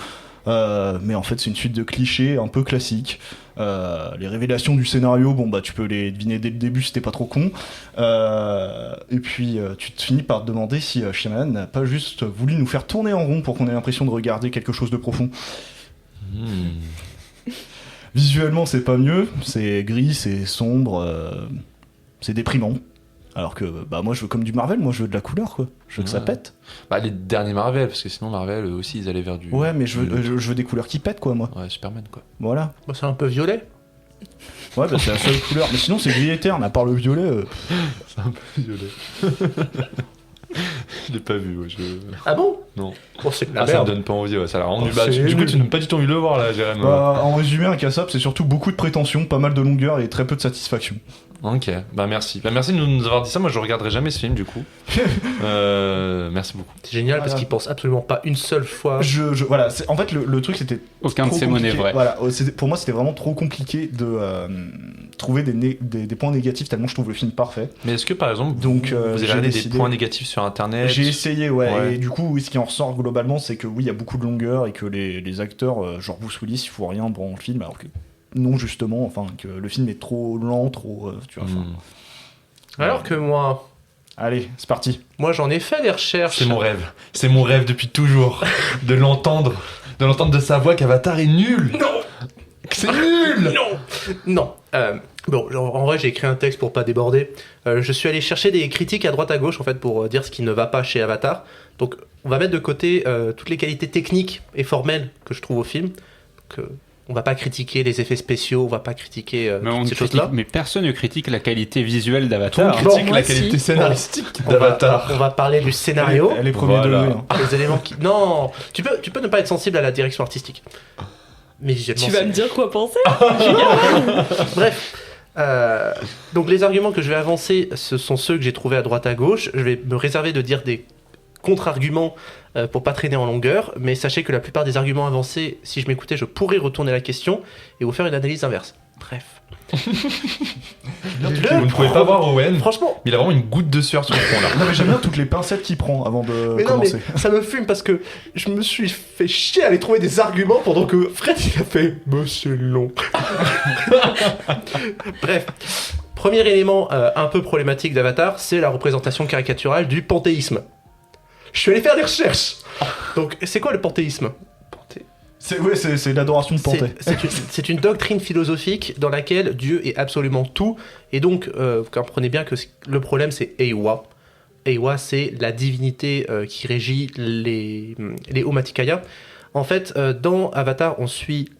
Mais en fait c'est une suite de clichés un peu classiques. Les révélations du scénario, bon bah tu peux les deviner dès le début si t'es pas trop con. Et puis tu te finis par te demander si Shyamalan n'a pas juste voulu nous faire tourner en rond pour qu'on ait l'impression de regarder quelque chose de profond. Visuellement c'est pas mieux, c'est gris, c'est sombre, c'est déprimant. Alors que bah moi je veux comme du Marvel, moi je veux de la couleur quoi, je veux que ça Ouais. pète. Bah, les derniers Marvel, parce que sinon Marvel, eux aussi, ils allaient vers du. Ouais mais je du- veux des couleurs qui pètent quoi moi. Ouais, Superman, quoi. Voilà. Bah, c'est un peu violet. Ouais bah c'est la seule couleur, mais sinon c'est gris et terne, à part le violet. C'est un peu violet. Je l'ai pas vu, ouais, Ah bon? Non. Bon, c'est de la Ah, ça me merde. donne pas envie, ouais, ça l'a rendu. Oh, Bah, c'est du coup, nul. tu n'as pas du tout envie de le voir, là, Jérém. Bah, en résumé, Incassable c'est surtout beaucoup de prétention, pas mal de longueur et très peu de satisfaction. Ok, bah merci. Bah, merci de nous avoir dit ça. Moi, je regarderai jamais ce film, du coup. Merci beaucoup. C'est génial parce Voilà. qu'il pense absolument pas une seule fois. Voilà, en fait le truc c'était Aucun de trop ces mots n'est compliqué. vrai. Voilà, pour moi c'était vraiment trop compliqué de trouver des points négatifs tellement je trouve le film parfait. Mais est-ce que, par exemple, Donc, vous avez j'ai regardé des décidé- points négatifs sur Internet? J'ai essayé, ouais, Ouais. et du coup, oui, ce qui en ressort globalement, c'est que oui, il y a beaucoup de longueur et que les acteurs, genre Bruce Willis, il faut rien dans le film, alors que non, justement, enfin, que le film est trop lent, trop. Tu vois, enfin. Alors que moi, Allez, c'est parti. j'en ai fait des recherches. C'est mon rêve. C'est mon rêve depuis toujours. De l'entendre de sa voix qu'Avatar est nul. Non. C'est nul. Non. Bon, en vrai, j'ai écrit un texte pour pas déborder. Je suis allé chercher des critiques à droite à gauche en fait pour dire ce qui ne va pas chez Avatar. Donc, on va mettre de côté toutes les qualités techniques et formelles que je trouve au film. Donc, on va pas critiquer les effets spéciaux, on va pas critiquer Mais, on toutes ces critique- choses-là. mais personne ne critique la qualité visuelle d'Avatar. Bon, Critique moi, la si. qualité scénaristique On va d'Avatar. parler du scénario. Elle est premier Voilà. degré. hein. Les éléments qui. Non, tu peux ne pas être sensible à la direction artistique. Mais visuellement, Tu vas c'est- me dire quoi penser? Bref. Donc les arguments que je vais avancer, ce sont ceux que j'ai trouvés à droite à gauche. Je vais me réserver de dire des contre-arguments pour pas traîner en longueur, mais sachez que la plupart des arguments avancés, si je m'écoutais, je pourrais retourner la question et vous faire une analyse inverse. Bref. Vous ne pouvez pas voir Owen, Franchement, mais il a vraiment une goutte de sueur sur le front là. Non, mais j'aime bien toutes les pincettes qu'il prend avant de mais non, mais commencer. ça me fume parce que je me suis fait chier à aller trouver des arguments pendant que Fred il a fait « Mais c'est long ». Bref, premier élément un peu problématique d'Avatar, c'est la représentation caricaturale du panthéisme. Je suis allé faire des recherches. Donc, c'est quoi le panthéisme? C'est l'adoration de Panthée. C'est une doctrine philosophique dans laquelle Dieu est absolument tout. Et donc, vous comprenez bien que le problème, c'est Eywa. Eywa, c'est la divinité qui régit les Omaticaya. En fait, dans Avatar, on suit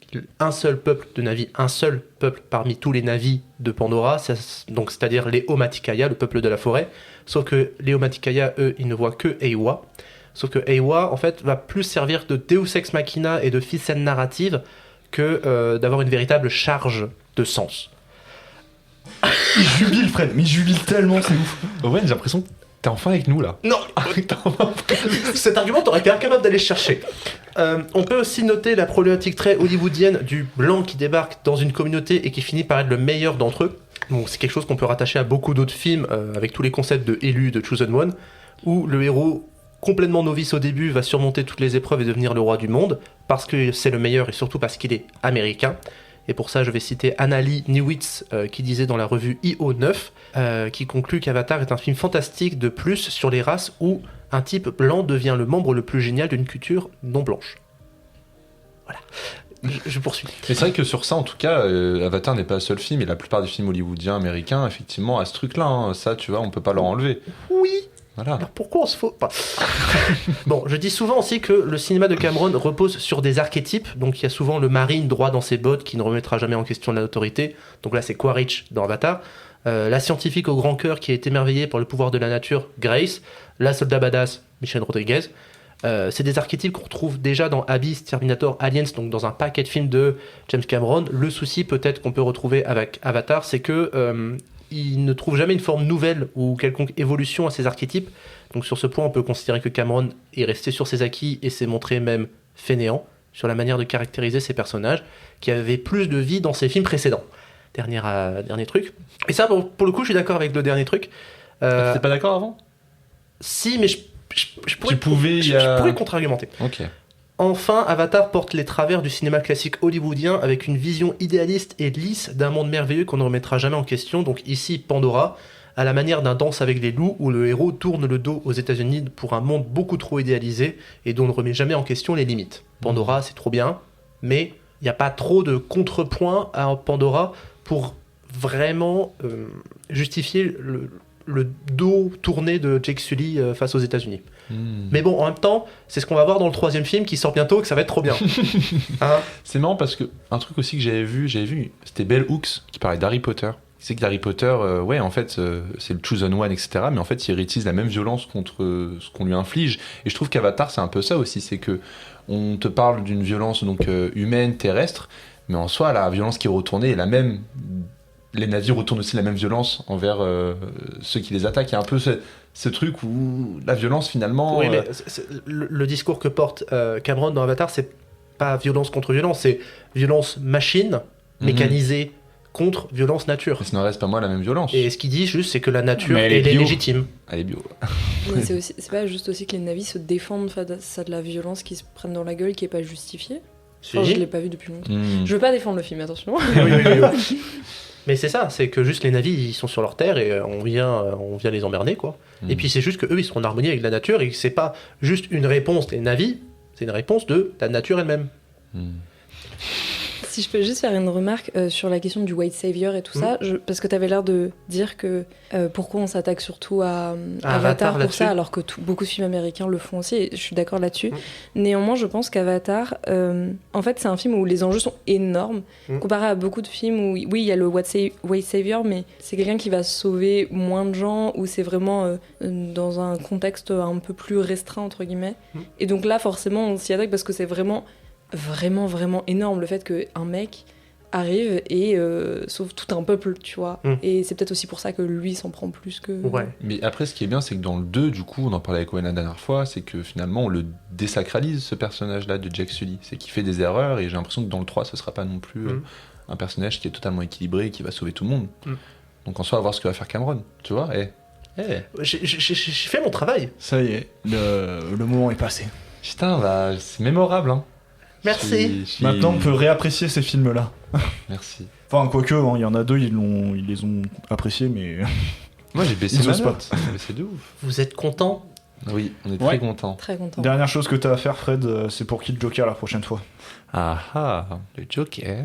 un seul peuple de Na'vi, un seul peuple parmi tous les Na'vi de Pandora, donc c'est-à-dire les Omaticaya, le peuple de la forêt. Sauf que les Omaticaya, eux, ils ne voient que Eywa. Sauf que Eywa, en fait, va plus servir de Deus Ex Machina et de ficelle narrative que d'avoir une véritable charge de sens. Il jubile, Fred, mais il jubile tellement, c'est ouf. Owen, j'ai l'impression que t'es enfin avec nous là. Non. Cet argument, t'aurais été incapable d'aller chercher. On peut aussi noter la problématique très hollywoodienne du blanc qui débarque dans une communauté et qui finit par être le meilleur d'entre eux. Donc c'est quelque chose qu'on peut rattacher à beaucoup d'autres films avec tous les concepts de élu, de chosen one, où le héros complètement novice au début va surmonter toutes les épreuves et devenir le roi du monde parce que c'est le meilleur et surtout parce qu'il est américain. Et pour ça, je vais citer Annalie Newitz qui disait dans la revue IO9 qui conclut qu'Avatar est un film fantastique de plus sur les races où un type blanc devient le membre le plus génial d'une culture non blanche. Voilà. Je poursuis. Mais c'est vrai que sur ça, en tout cas, Avatar n'est pas le seul film, et la plupart des films hollywoodiens, américains, effectivement, à ce truc-là, hein, ça, tu vois, on peut pas leur enlever. Oui. Voilà. Alors pourquoi on se faut pas Bon, je dis souvent aussi que le cinéma de Cameron repose sur des archétypes. Donc il y a souvent le marine droit dans ses bottes qui ne remettra jamais en question l'autorité. Donc là, c'est Quaritch dans Avatar. La scientifique au grand cœur qui est émerveillée par le pouvoir de la nature, Grace. La soldat badass, Michelle Rodriguez. C'est des archétypes qu'on retrouve déjà dans Abyss, Terminator, Aliens, donc dans un paquet de films de James Cameron. Le souci peut-être qu'on peut retrouver avec Avatar, c'est que il ne trouve jamais une forme nouvelle ou quelconque évolution à ces archétypes. Donc sur ce point, on peut considérer que Cameron est resté sur ses acquis et s'est montré même fainéant sur la manière de caractériser ses personnages, qui avaient plus de vie dans ses films précédents. Dernier truc. Et ça, pour le coup, je suis d'accord avec le dernier truc. T'étais pas d'accord avant ? Si, mais je pourrais, je pourrais contre-argumenter. Ok. Enfin, Avatar porte les travers du cinéma classique hollywoodien avec une vision idéaliste et lisse d'un monde merveilleux qu'on ne remettra jamais en question. Donc ici, Pandora, à la manière d'un Danse avec les loups où le héros tourne le dos aux États-Unis pour un monde beaucoup trop idéalisé et dont on ne remet jamais en question les limites. Pandora, c'est trop bien, mais il n'y a pas trop de contrepoint à Pandora pour vraiment justifier le dos tourné de Jake Sully face aux États-Unis. Mais bon, en même temps, c'est ce qu'on va voir dans le 3e film qui sort bientôt et que ça va être trop bien. Hein, C'est marrant parce que un truc aussi que j'avais vu, c'était Bell Hooks qui parlait d'Harry Potter. C'est que Harry Potter, ouais, en fait, c'est le chosen one, etc. Mais en fait, il réutilise la même violence contre ce qu'on lui inflige. Et je trouve qu'Avatar, c'est un peu ça aussi. C'est que on te parle d'une violence donc humaine, terrestre, mais en soi, la violence qui est retournée est la même. Les navires retournent aussi la même violence envers ceux qui les attaquent. Il y a un peu ce truc où la violence, finalement... Oui, mais le discours que porte Cameron dans Avatar, c'est pas violence contre violence, c'est violence machine, mécanisée, contre violence nature. Mais ça ne reste pas moi la même violence. Et ce qu'il dit juste, c'est que la nature, Mais elle est légitime. Elle est bio. Mais c'est pas juste aussi que les navis se défendent face à de la violence qui se prennent dans la gueule qui est pas justifiée. Si. Enfin, je l'ai pas vu depuis longtemps. Je veux pas défendre le film, attention. Oui. Mais c'est ça, c'est que juste les navis, ils sont sur leur terre et on vient les emmerder, quoi. Et puis c'est juste que eux, ils sont en harmonie avec la nature et que c'est pas juste une réponse des navis, c'est une réponse de la nature elle-même. Si je peux juste faire une remarque sur la question du white savior et tout ça, parce que tu avais l'air de dire que pourquoi on s'attaque surtout à Avatar pour ça, alors que beaucoup de films américains le font aussi, et je suis d'accord là-dessus. Néanmoins, je pense qu'Avatar, en fait, c'est un film où les enjeux sont énormes, comparé à beaucoup de films où, oui, il y a le white savior, mais c'est quelqu'un qui va sauver moins de gens, où c'est vraiment dans un contexte un peu plus restreint, entre guillemets. Et donc là, forcément, on s'y attaque parce que c'est vraiment énorme le fait qu'un mec arrive et sauve tout un peuple, tu vois. Et c'est peut-être aussi pour ça que lui s'en prend plus que... Ouais. Mais après, ce qui est bien, c'est que dans le 2, du coup, on en parlait avec Owen la dernière fois, c'est que finalement, on le désacralise, ce personnage-là de Jake Sully. C'est qu'il fait des erreurs, et j'ai l'impression que dans le 3, ce sera pas non plus un personnage qui est totalement équilibré et qui va sauver tout le monde. Donc en soi, à voir ce que va faire Cameron, tu vois. J'ai fait mon travail. Ça y est, le moment est passé. Putain, bah, c'est mémorable, hein. Merci. Maintenant, on peut réapprécier ces films-là. Merci. Enfin, quoique, il y en a deux, ils les ont appréciés, mais... Moi, j'ai baissé Ils ma osent pas. note. C'est de ouf. Vous êtes content? Oui, on est très contents. Très content. Dernière chose que t'as à faire, Fred, c'est pour qui le Joker la prochaine fois? Le Joker,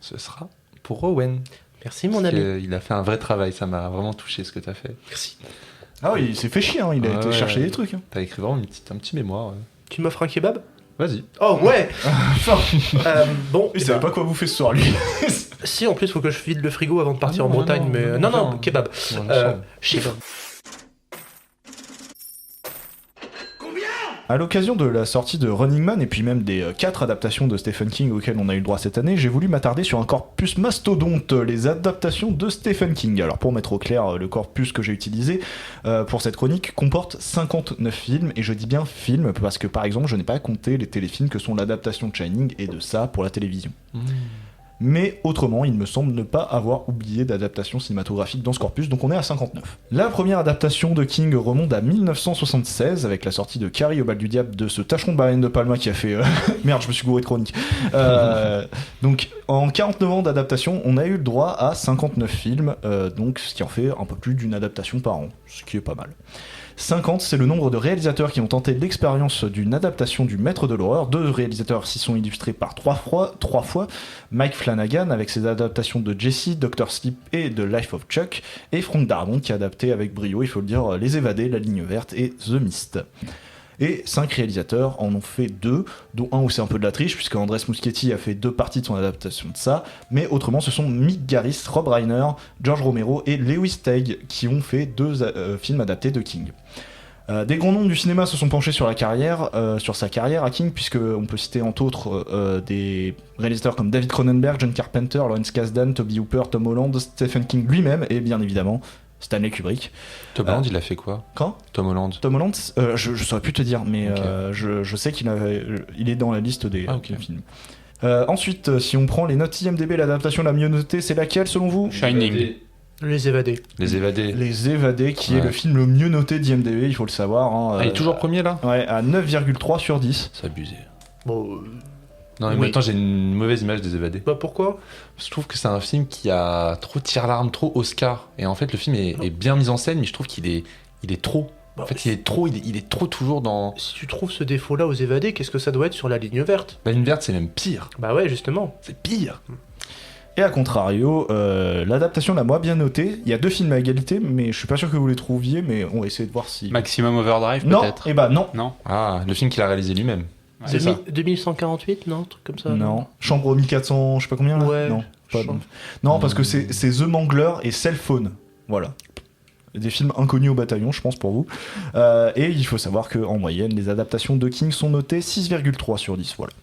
ce sera pour Owen. Merci, mon ami. Il a fait un vrai travail, ça m'a vraiment touché ce que t'as fait. Merci. Ah oui, il s'est fait chier, il a été chercher des trucs. T'as écrit vraiment un petit mémoire. Tu m'offres un kebab? Vas-y. Oh ouais. Bon, Il savait pas quoi bouffer ce soir, lui. si, en plus, il faut que je vide le frigo avant de partir Ah non, en Bretagne, mais... Non, kebab. Chiffre. À l'occasion de la sortie de Running Man et puis même des 4 adaptations de Stephen King auxquelles on a eu le droit cette année, j'ai voulu m'attarder sur un corpus mastodonte, les adaptations de Stephen King. Alors pour mettre au clair, le corpus que j'ai utilisé pour cette chronique comporte 59 films, et je dis bien films parce que par exemple je n'ai pas compté les téléfilms que sont l'adaptation de Shining et de ça pour la télévision. Mais autrement, il me semble ne pas avoir oublié d'adaptation cinématographique dans ce corpus, donc on est à 59. La première adaptation de King remonte à 1976, avec la sortie de Carrie au bal du diable de ce tâcheron de Brian De Palma qui a fait... Merde, je me suis gouré de chronique. Donc en 49 ans d'adaptation, on a eu le droit à 59 films, donc ce qui en fait un peu plus d'une adaptation par an, ce qui est pas mal. 50, c'est le nombre de réalisateurs qui ont tenté l'expérience d'une adaptation du Maître de l'horreur. 2 réalisateurs s'y sont illustrés par 3 fois. Mike Flanagan avec ses adaptations de Jessie, Dr. Sleep et The Life of Chuck, et Frank Darabont qui a adapté avec brio, il faut le dire, Les Évadés, La Ligne Verte et The Mist. Et 5 réalisateurs en ont fait 2, dont un où c'est un peu de la triche, puisque Andrés Muschietti a fait 2 parties de son adaptation de ça, mais autrement ce sont Mick Garris, Rob Reiner, George Romero et Lewis Teague qui ont fait 2 films adaptés de King. Des grands noms du cinéma se sont penchés sur sa carrière à King, puisqu'on peut citer entre autres des réalisateurs comme David Cronenberg, John Carpenter, Lawrence Kasdan, Toby Hooper, Tom Holland, Stephen King lui-même et bien évidemment Stanley Kubrick. Tom Holland, il a fait quoi? Quand Tom Holland, je saurais plus te dire, mais Okay. Je sais il est dans la liste des Ok. films. Ensuite, si on prend les notes IMDb, l'adaptation la mieux notée, c'est laquelle selon vous? Shining. Les évadés. Les Évadés. Les Évadés, qui est Ouais. le film le mieux noté d'IMDb, il faut le savoir. Hein, Ah, il est toujours premier là? Ouais, à 9,3 sur 10. C'est abusé. Bon, Non, mais Oui. maintenant j'ai une mauvaise image des Évadés. bah pourquoi? Je trouve que c'est un film qui a trop tire-larme, trop Oscar. Et en fait, le film est bien mis en scène, mais je trouve qu'il est trop. En fait, il est trop toujours dans. Si tu trouves ce défaut-là aux évadés, qu'est-ce que ça doit être sur la ligne verte? La ligne verte, c'est même pire. Bah ouais, justement. C'est pire. Et à contrario, l'adaptation la moins bien notée, il y a 2 films à égalité, mais je suis pas sûr que vous les trouviez, mais on va essayer de voir si... Maximum Overdrive, Non, peut-être. et bah non. Non. Ah, le film qu'il a réalisé lui-même. Ouais, c'est ça. 2148, non? Un truc comme ça. Non. Chambre 1400, je sais pas combien là. Ouais. Non, pas- Chambre- non, parce que c'est The Mangler et Cell Phone. Voilà. Des films inconnus au bataillon, je pense, pour vous. Et il faut savoir qu'en moyenne, les adaptations de King sont notées 6,3 sur 10. Voilà.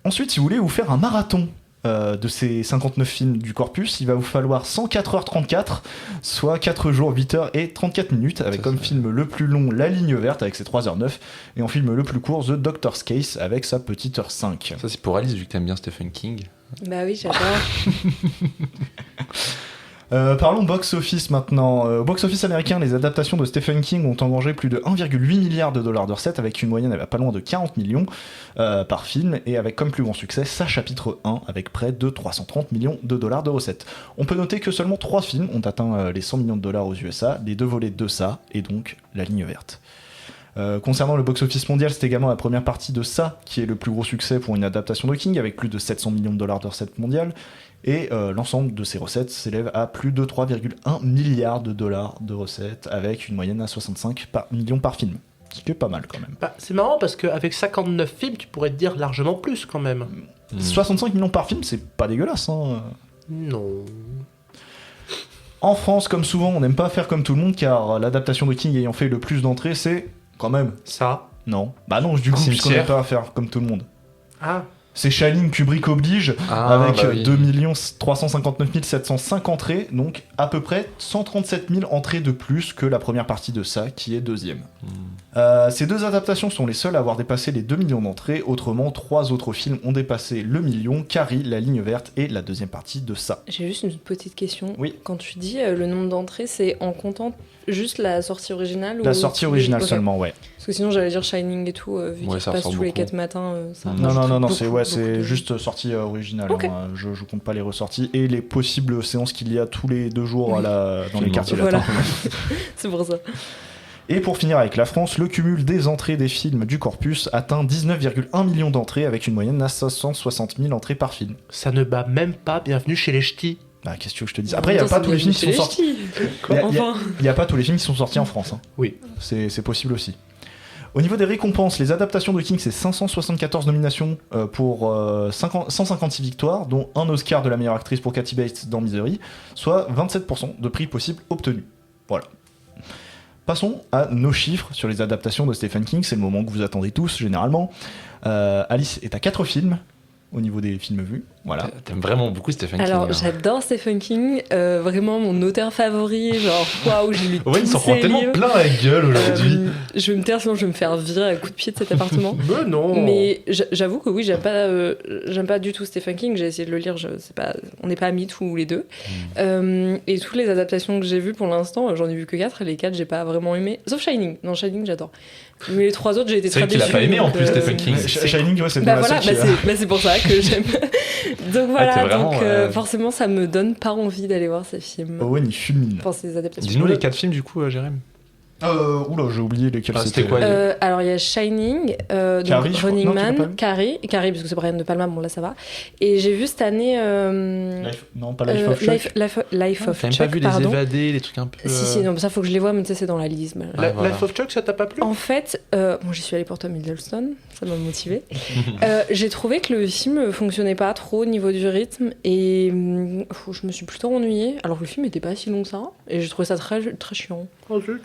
Ensuite, si vous voulez vous faire un marathon de ces 59 films du corpus, il va vous falloir 104h34, soit 4 jours, 8h et 34 minutes, avec Ça, comme c'est- film le plus long La Ligne Verte avec ses 3h09, et en film le plus court The Doctor's Case avec sa petite heure 5. Ça, c'est pour Alice, vu que t'aimes bien Stephen King. Bah oui, j'adore. Parlons box-office maintenant. Au box-office américain, les adaptations de Stephen King ont engagé plus de 1,8 milliard de dollars de recettes, avec une moyenne à pas loin de 40 millions par film, et avec comme plus grand succès sa chapitre 1, avec près de 330 millions de dollars de recettes. On peut noter que seulement 3 films ont atteint les 100 millions de dollars aux USA, les 2 volets de ça, et donc La Ligne Verte. Concernant le box-office mondial, c'est également la première partie de ça qui est le plus gros succès pour une adaptation de King, avec plus de 700 millions de dollars de recettes mondiales, et l'ensemble de ces recettes s'élève à plus de 3,1 milliards de dollars de recettes, avec une moyenne à 65 millions par film. Ce qui est pas mal quand même. Bah, c'est marrant parce qu'avec 59 films, tu pourrais te dire largement plus quand même. 65 millions par film, c'est pas dégueulasse, hein. Non. En France, comme souvent, on n'aime pas faire comme tout le monde, car l'adaptation de King ayant fait le plus d'entrées, c'est quand même... Ça. Non. Bah non, du coup, puisqu'on Cimetière. n'aime pas faire comme tout le monde. Ah. C'est Shining, Kubrick oblige, Ah, avec bah oui. 2 359 705 entrées, donc à peu près 137 000 entrées de plus que la première partie de ça, qui est deuxième. Ces 2 adaptations sont les seules à avoir dépassé les 2 millions d'entrées, autrement 3 autres films ont dépassé le million, Carrie, La Ligne Verte et la deuxième partie de ça. J'ai juste une petite question. Oui. Quand tu dis le nombre d'entrées, c'est en comptant juste la sortie originale La ou sortie tous les- originale Ok. seulement, ouais. Parce que sinon, j'allais dire Shining et tout, vu Ouais, qu'il ça passe ressort tous les beaucoup. 4 matins. Ça Non, Non, rajoute non, beaucoup, c'est beaucoup c'est de- juste sortie originale. Ok. Hein. Je compte pas les ressorties et les possibles séances qu'il y a tous les 2 jours Oui. dans les Absolument. quartiers Voilà. latins. C'est pour ça. Et pour finir avec la France, le cumul des entrées des films du corpus atteint 19,1 millions d'entrées avec une moyenne à 560 000 entrées par film. Ça ne bat même pas Bienvenue chez les Ch'tis. Bah, qu'est-ce que tu veux que je te dise? Après, il n'y a pas tous les films qui sont sortis. Enfin. Il n'y a pas tous les films qui sont sortis en France. Hein. Oui. C'est possible aussi. Au niveau des récompenses, les adaptations de King, c'est 574 nominations pour 156 victoires, dont un Oscar de la meilleure actrice pour Kathy Bates dans Misery, soit 27% de prix possibles obtenus. Voilà. Passons à nos chiffres sur les adaptations de Stephen King. C'est le moment que vous attendez tous, généralement. Alice est à 4 films au niveau des films vus. Voilà. T'aimes vraiment beaucoup Stephen King. Alors, hein. j'adore Stephen King, vraiment mon auteur favori. Genre, waouh, j'ai lu tous Owen s'en prend ses tellement livres. plein la gueule aujourd'hui. Je vais me taire, sinon je vais me faire virer à coups de pied de cet appartement. Mais non. Mais j'avoue que oui, j'aime pas du tout Stephen King. J'ai essayé de le lire, on n'est pas amis tous les deux. Et toutes les adaptations que j'ai vues pour l'instant, j'en ai vu que 4. Et les 4, j'ai pas vraiment aimé. Sauf Shining. Non, Shining, j'adore. Mais les 3 autres, j'ai été C'est très vrai qu'il a déçue. pas aimé en donc, plus Stephen King. Shining, ouais, c'est Bah la voilà, seule qui- c'est pour ça que j'aime. Donc voilà, t'es vraiment, donc forcément, ça me donne pas envie d'aller voir ces films. Owen, il fulmine. Enfin, ces adaptations. Dis-nous les 4 films du coup, Jérém. Oula, j'ai oublié lesquels Ah, c'était quoi, Alors il y a Shining, donc Carrie, je crois. Running Non, tu l'as pas Man, vu Carrie parce que c'est Brian De Palma, bon là ça va. Et j'ai vu cette année Non, pas Life of Chuck. Life of T'as même Chuck, pas vu pardon. les évadés, les trucs un peu. Si, non, ça faut que je les vois, mais tu sais, c'est dans la liste. Ouais, voilà. Life of Chuck, ça t'a pas plu? En fait, bon, j'y suis allée pour Tom Hiddleston, ça m'a motivée. J'ai trouvé que le film fonctionnait pas trop au niveau du rythme et je me suis plutôt ennuyée. Alors que le film était pas si long que ça et j'ai trouvé ça très, très chiant. Oh zut.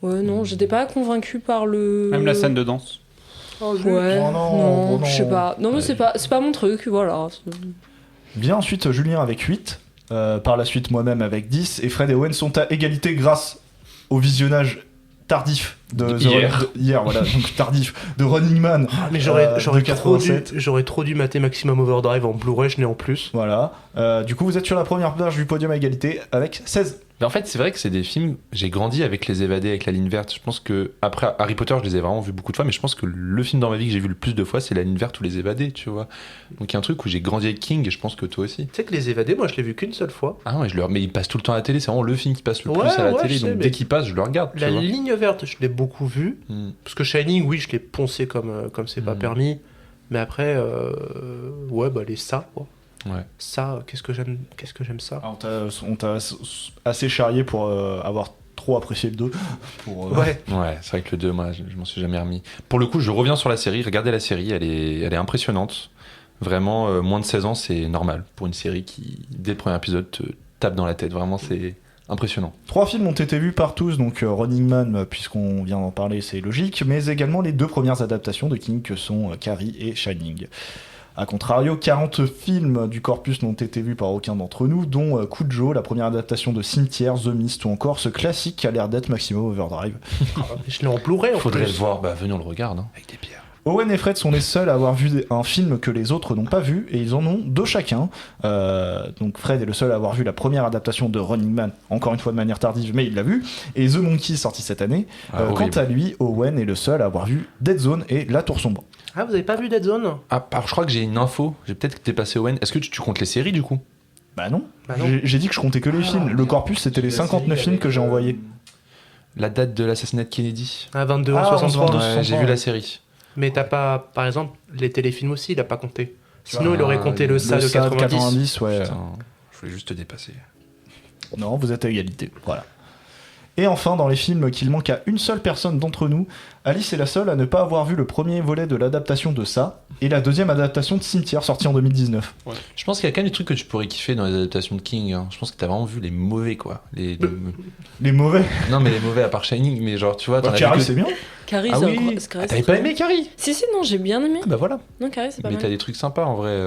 Ouais, non, j'étais pas convaincue par le. Même la scène de danse. Oh zut. Ouais, Oh non, je sais pas. Non, mais c'est pas mon truc, voilà. Vient ensuite Julien avec 8. Par la suite, moi-même avec 10. Et Fred et Owen sont à égalité grâce au visionnage tardif de hier, voilà, donc tardif de Running Man. Mais de j'aurais trop dû mater Maximum Overdrive en Blu-ray, je n'ai en plus. Voilà. Du coup, vous êtes sur la première page du podium à égalité avec 16. Mais en fait, c'est vrai que c'est des films. J'ai grandi avec Les Évadés, avec La Ligne Verte. Je pense que après Harry Potter, je les ai vraiment vus beaucoup de fois, mais je pense que le film dans ma vie que j'ai vu le plus de fois, c'est La Ligne Verte ou Les Évadés, tu vois. Donc il y a un truc où j'ai grandi avec King, et je pense que toi aussi. Tu sais que Les Évadés, moi je l'ai vu qu'une seule fois. Ah ouais, mais il passe tout le temps à la télé. C'est vraiment le film qui passe le Ouais, plus à la ouais, télé. je sais, Donc mais dès qu'il passe, je le regarde. Tu La vois. ligne verte, je l'ai beaucoup vu. Parce que Shining, oui, je l'ai poncé comme c'est pas permis. Mais après, ouais, bah les ça, quoi. Ouais. Ça, qu'est-ce que j'aime ça. Alors, on t'a assez charrié pour avoir trop apprécié le 2. Ouais. Ouais, c'est vrai que le 2, moi, je m'en suis jamais remis. Pour le coup, je reviens sur la série. Regardez la série, elle est impressionnante. Vraiment, moins de 16 ans, c'est normal pour une série qui, dès le premier épisode, te tape dans la tête. Vraiment, c'est impressionnant. 3 films ont été vus par tous, donc Running Man, puisqu'on vient d'en parler, c'est logique, mais également les 2 premières adaptations de King que sont Carrie et Shining. A contrario, 40 films du corpus n'ont été vus par aucun d'entre nous, dont Cujo, la première adaptation de Cimetière, The Mist ou encore ce classique qui a l'air d'être Maximum Overdrive. Je l'ai en Blu-ray en Faudrait plus. le voir, bah venez on le regarde, hein, avec des pierres. Owen et Fred sont les seuls à avoir vu un film que les autres n'ont pas vu, et ils en ont 2 chacun. Donc Fred est le seul à avoir vu la première adaptation de Running Man, encore une fois de manière tardive, mais il l'a vu, et The Monkey sorti cette année. Quant à lui, Owen est le seul à avoir vu Dead Zone et La Tour Sombre. Ah, vous avez pas vu Dead Zone? Ah, alors, je crois que j'ai une info, j'ai peut-être dépassé Owen. Est-ce que tu comptes les séries du coup? Bah non, Bah non. J'ai dit que je comptais que les films. Le corpus, c'était les 59 films que j'ai envoyés. La date de l'assassinat de Kennedy. Ah, 22 Ah, 63. 22. Ouais, j'ai vu la série. Mais t'as pas, par exemple, les téléfilms aussi, il a pas compté. Sinon, il aurait compté le Ça de Ça 90. ouais. Putain, je voulais juste te dépasser. Non, vous êtes à égalité. Voilà. Et enfin, dans les films qu'il manque à une seule personne d'entre nous, Alice est la seule à ne pas avoir vu le premier volet de l'adaptation de Ça et la deuxième adaptation de Cimetière sortie en 2019. Ouais. Je pense qu'il y a quand même des trucs que tu pourrais kiffer dans les adaptations de King. Hein. Je pense que t'as vraiment vu les mauvais, quoi. Les mauvais. Non, mais les mauvais à part Shining, mais genre, tu vois, t'en as Carrie, vu que... c'est bien. Carrie, Ah c'est oui. incroyable. Ah, t'avais pas aimé Carrie? Si, non, j'ai bien aimé. Ah bah voilà. Non, Carrie, c'est pas Mais mal. t'as des trucs sympas en vrai.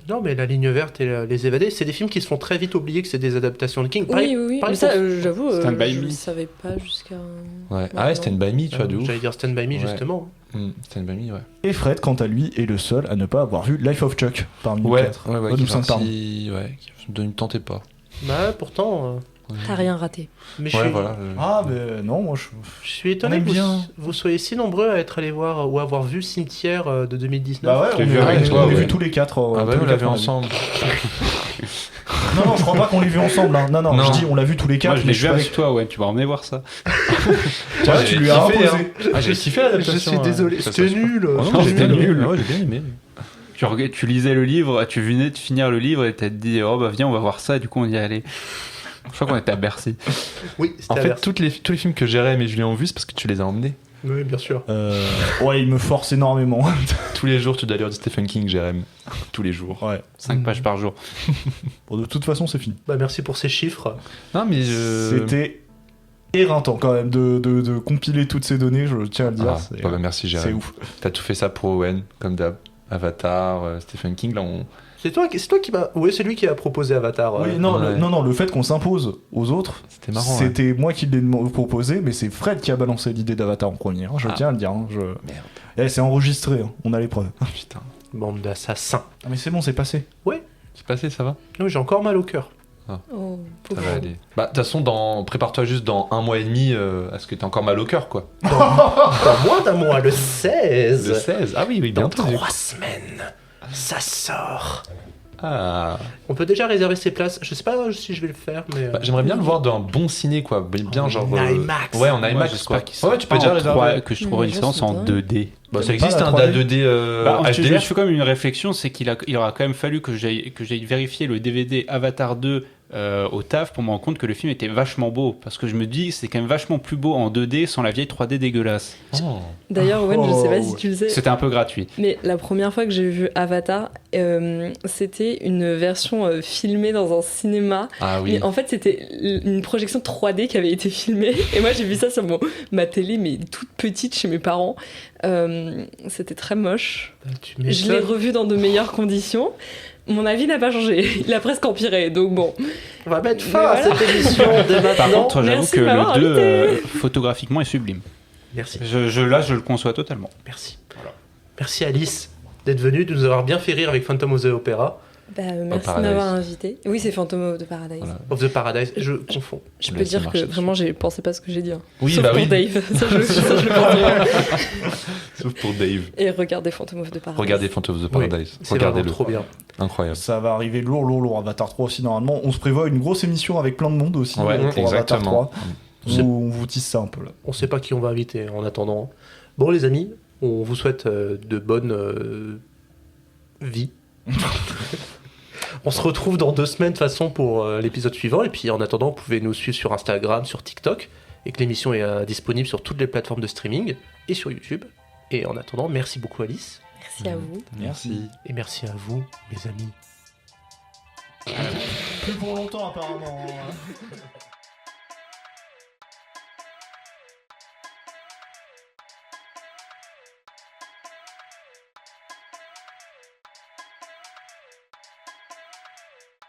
Non, mais La Ligne Verte et Les Évadés, c'est des films qui se font très vite oublier que c'est des adaptations de King. Oui. Mais pareil ça, pour- j'avoue, Stand by je Me. le savais pas jusqu'à. Ouais. Ah ouais, Stand By Me, tu vois, de ouf. J'allais dire Stand By Me, Ouais. justement. Stand By Me, ouais. Et Fred, quant à lui, est le seul à ne pas avoir vu Life of Chuck parmi nous Ouais, quatre. ouais, Nous qui est cinq, pardon. sorti... ouais, qui ne tentait pas. Bah, pourtant. T'as rien raté. Mais je Ouais, suis, voilà. Ah, mais non, moi je. je suis étonné On aime que bien. vous soyez si nombreux à être allés voir ou à avoir vu Cimetière de 2019. Bah ouais, Je l'ai on vu est- avec on toi, l'a ouais. vu tous les 4. Ah bah, on l'a vu ensemble. Non, je crois pas qu'on l'ait vu ensemble. Hein. Non, Non. je dis on l'a vu tous les 4. Moi, je l'ai vu avec toi, ouais. Tu vas emmener voir ça. Tu vois, tu lui as kiffé, imposé. Ah, j'ai kiffé l'adaptation. Je suis désolé, c'était nul. Oh, non, Non, j'ai c'était bien aimé. nul. Ah ouais, j'ai bien aimé. Tu lisais le livre, tu venais de finir le livre et t'as dit, oh bah viens, on va voir ça. Et du coup, on y est allé. Je crois qu'on était à Bercy. Oui, c'était En à fait, Versailles. tous les films que Jérém et Julien ont vus, c'est parce que tu les as emmenés. Oui, bien sûr. Ouais, il me force énormément. Tous les jours, tu dois lire du Stephen King, Jérém. Tous les jours. Ouais. 5 pages par jour. Bon, de toute façon, c'est fini. Bah, merci pour ces chiffres. Non, mais C'était éreintant quand même de compiler toutes ces données, je tiens à le dire. Ah, bah, merci c'est Jérémy. ouf. T'as tout fait ça pour Owen, comme d'hab. Avatar, Stephen King, là on... C'est toi qui m'a. Ouais, c'est lui qui a proposé Avatar. Oui, non, ouais. non, le fait qu'on s'impose aux autres, C'était marrant. c'était moi qui l'ai proposé, mais c'est Fred qui a balancé l'idée d'Avatar en premier. Je tiens à le dire. Merde. C'est enregistré, on a les preuves. Putain. Bande d'assassins. Ah, mais c'est bon, c'est passé. C'est passé, ça va? Non, j'ai encore mal au cœur. Oh, Ça pauvre. va aller. Bah, de toute façon, prépare-toi juste dans 1 mois et demi à ce que t'as encore mal au cœur, quoi. Dans moins d'un mois, le 16. Le 16. Ah oui, Dans bientôt. 3 semaines. Ça sort. Ah. On peut déjà réserver ses places. Je sais pas si je vais le faire, mais. Bah, j'aimerais bien le voir dans un bon ciné, quoi. Bien En genre. IMAX. Ouais, en Moi, IMAX, j'espère quoi. qu'il sera Ouais, tu peux pas déjà en réserver. 3D, que je trouverai une Mais je séance en sais pas. 2D. Bah, ça T'aimes existe pas un la 2D Bah, HDR. je fais quand même une réflexion, c'est il aura quand même fallu que j'aille vérifier le DVD Avatar 2 au taf pour me rendre compte que le film était vachement beau. Parce que je me dis, c'est quand même vachement plus beau en 2D sans la vieille 3D dégueulasse. Oh. D'ailleurs, Owen, je sais pas si ouais. tu le sais, C'était un peu gratuit. mais la première fois que j'ai vu Avatar, c'était une version filmée dans un cinéma. Ah oui. Mais en fait, c'était une projection 3D qui avait été filmée. Et moi, j'ai vu ça sur ma télé, mais toute petite chez mes parents. C'était très moche. Tu Je l'ai m'étonnes. revu dans de meilleures conditions. Mon avis n'a pas changé. Il a presque empiré. Donc bon. On va mettre Mais fin à voilà. cette émission dès maintenant. Par contre, j'avoue merci que de m'avoir le 2, invité. photographiquement, est sublime. Merci. Là, je le conçois totalement. Merci. Merci Alice d'être venue, de nous avoir bien fait rire avec Phantom of the Opera. Bah, merci de Paradise. m'avoir invité. Oui, c'est Phantom of the Paradise. Voilà. Of the Paradise, je confonds. Je Mais peux ça dire marche que dessus. vraiment, j'ai pensé pas ce que j'ai dit. Hein. Oui, Sauf bah pour oui. Dave. Ça, je le pense bien. Sauf pour Dave. Et regardez Phantom of the Paradise. Regardez Phantom of the Oui, Paradise. c'est vraiment Regardez-le. trop bien. Incroyable. Ça va arriver lourd. Avatar 3 aussi, normalement. On se prévoit une grosse émission avec plein de monde aussi Ouais, pour Avatar exactement. 3. On vous tisse ça un peu là. On sait pas qui on va inviter en attendant. Bon les amis, on vous souhaite de bonnes vies. On se retrouve dans 2 semaines de toute façon pour l'épisode suivant. Et puis en attendant, vous pouvez nous suivre sur Instagram, sur TikTok. Et que l'émission est disponible sur toutes les plateformes de streaming et sur YouTube. Et en attendant, merci beaucoup Alice. Merci à vous. Merci. Et merci à vous, mes amis. Plus pour longtemps apparemment.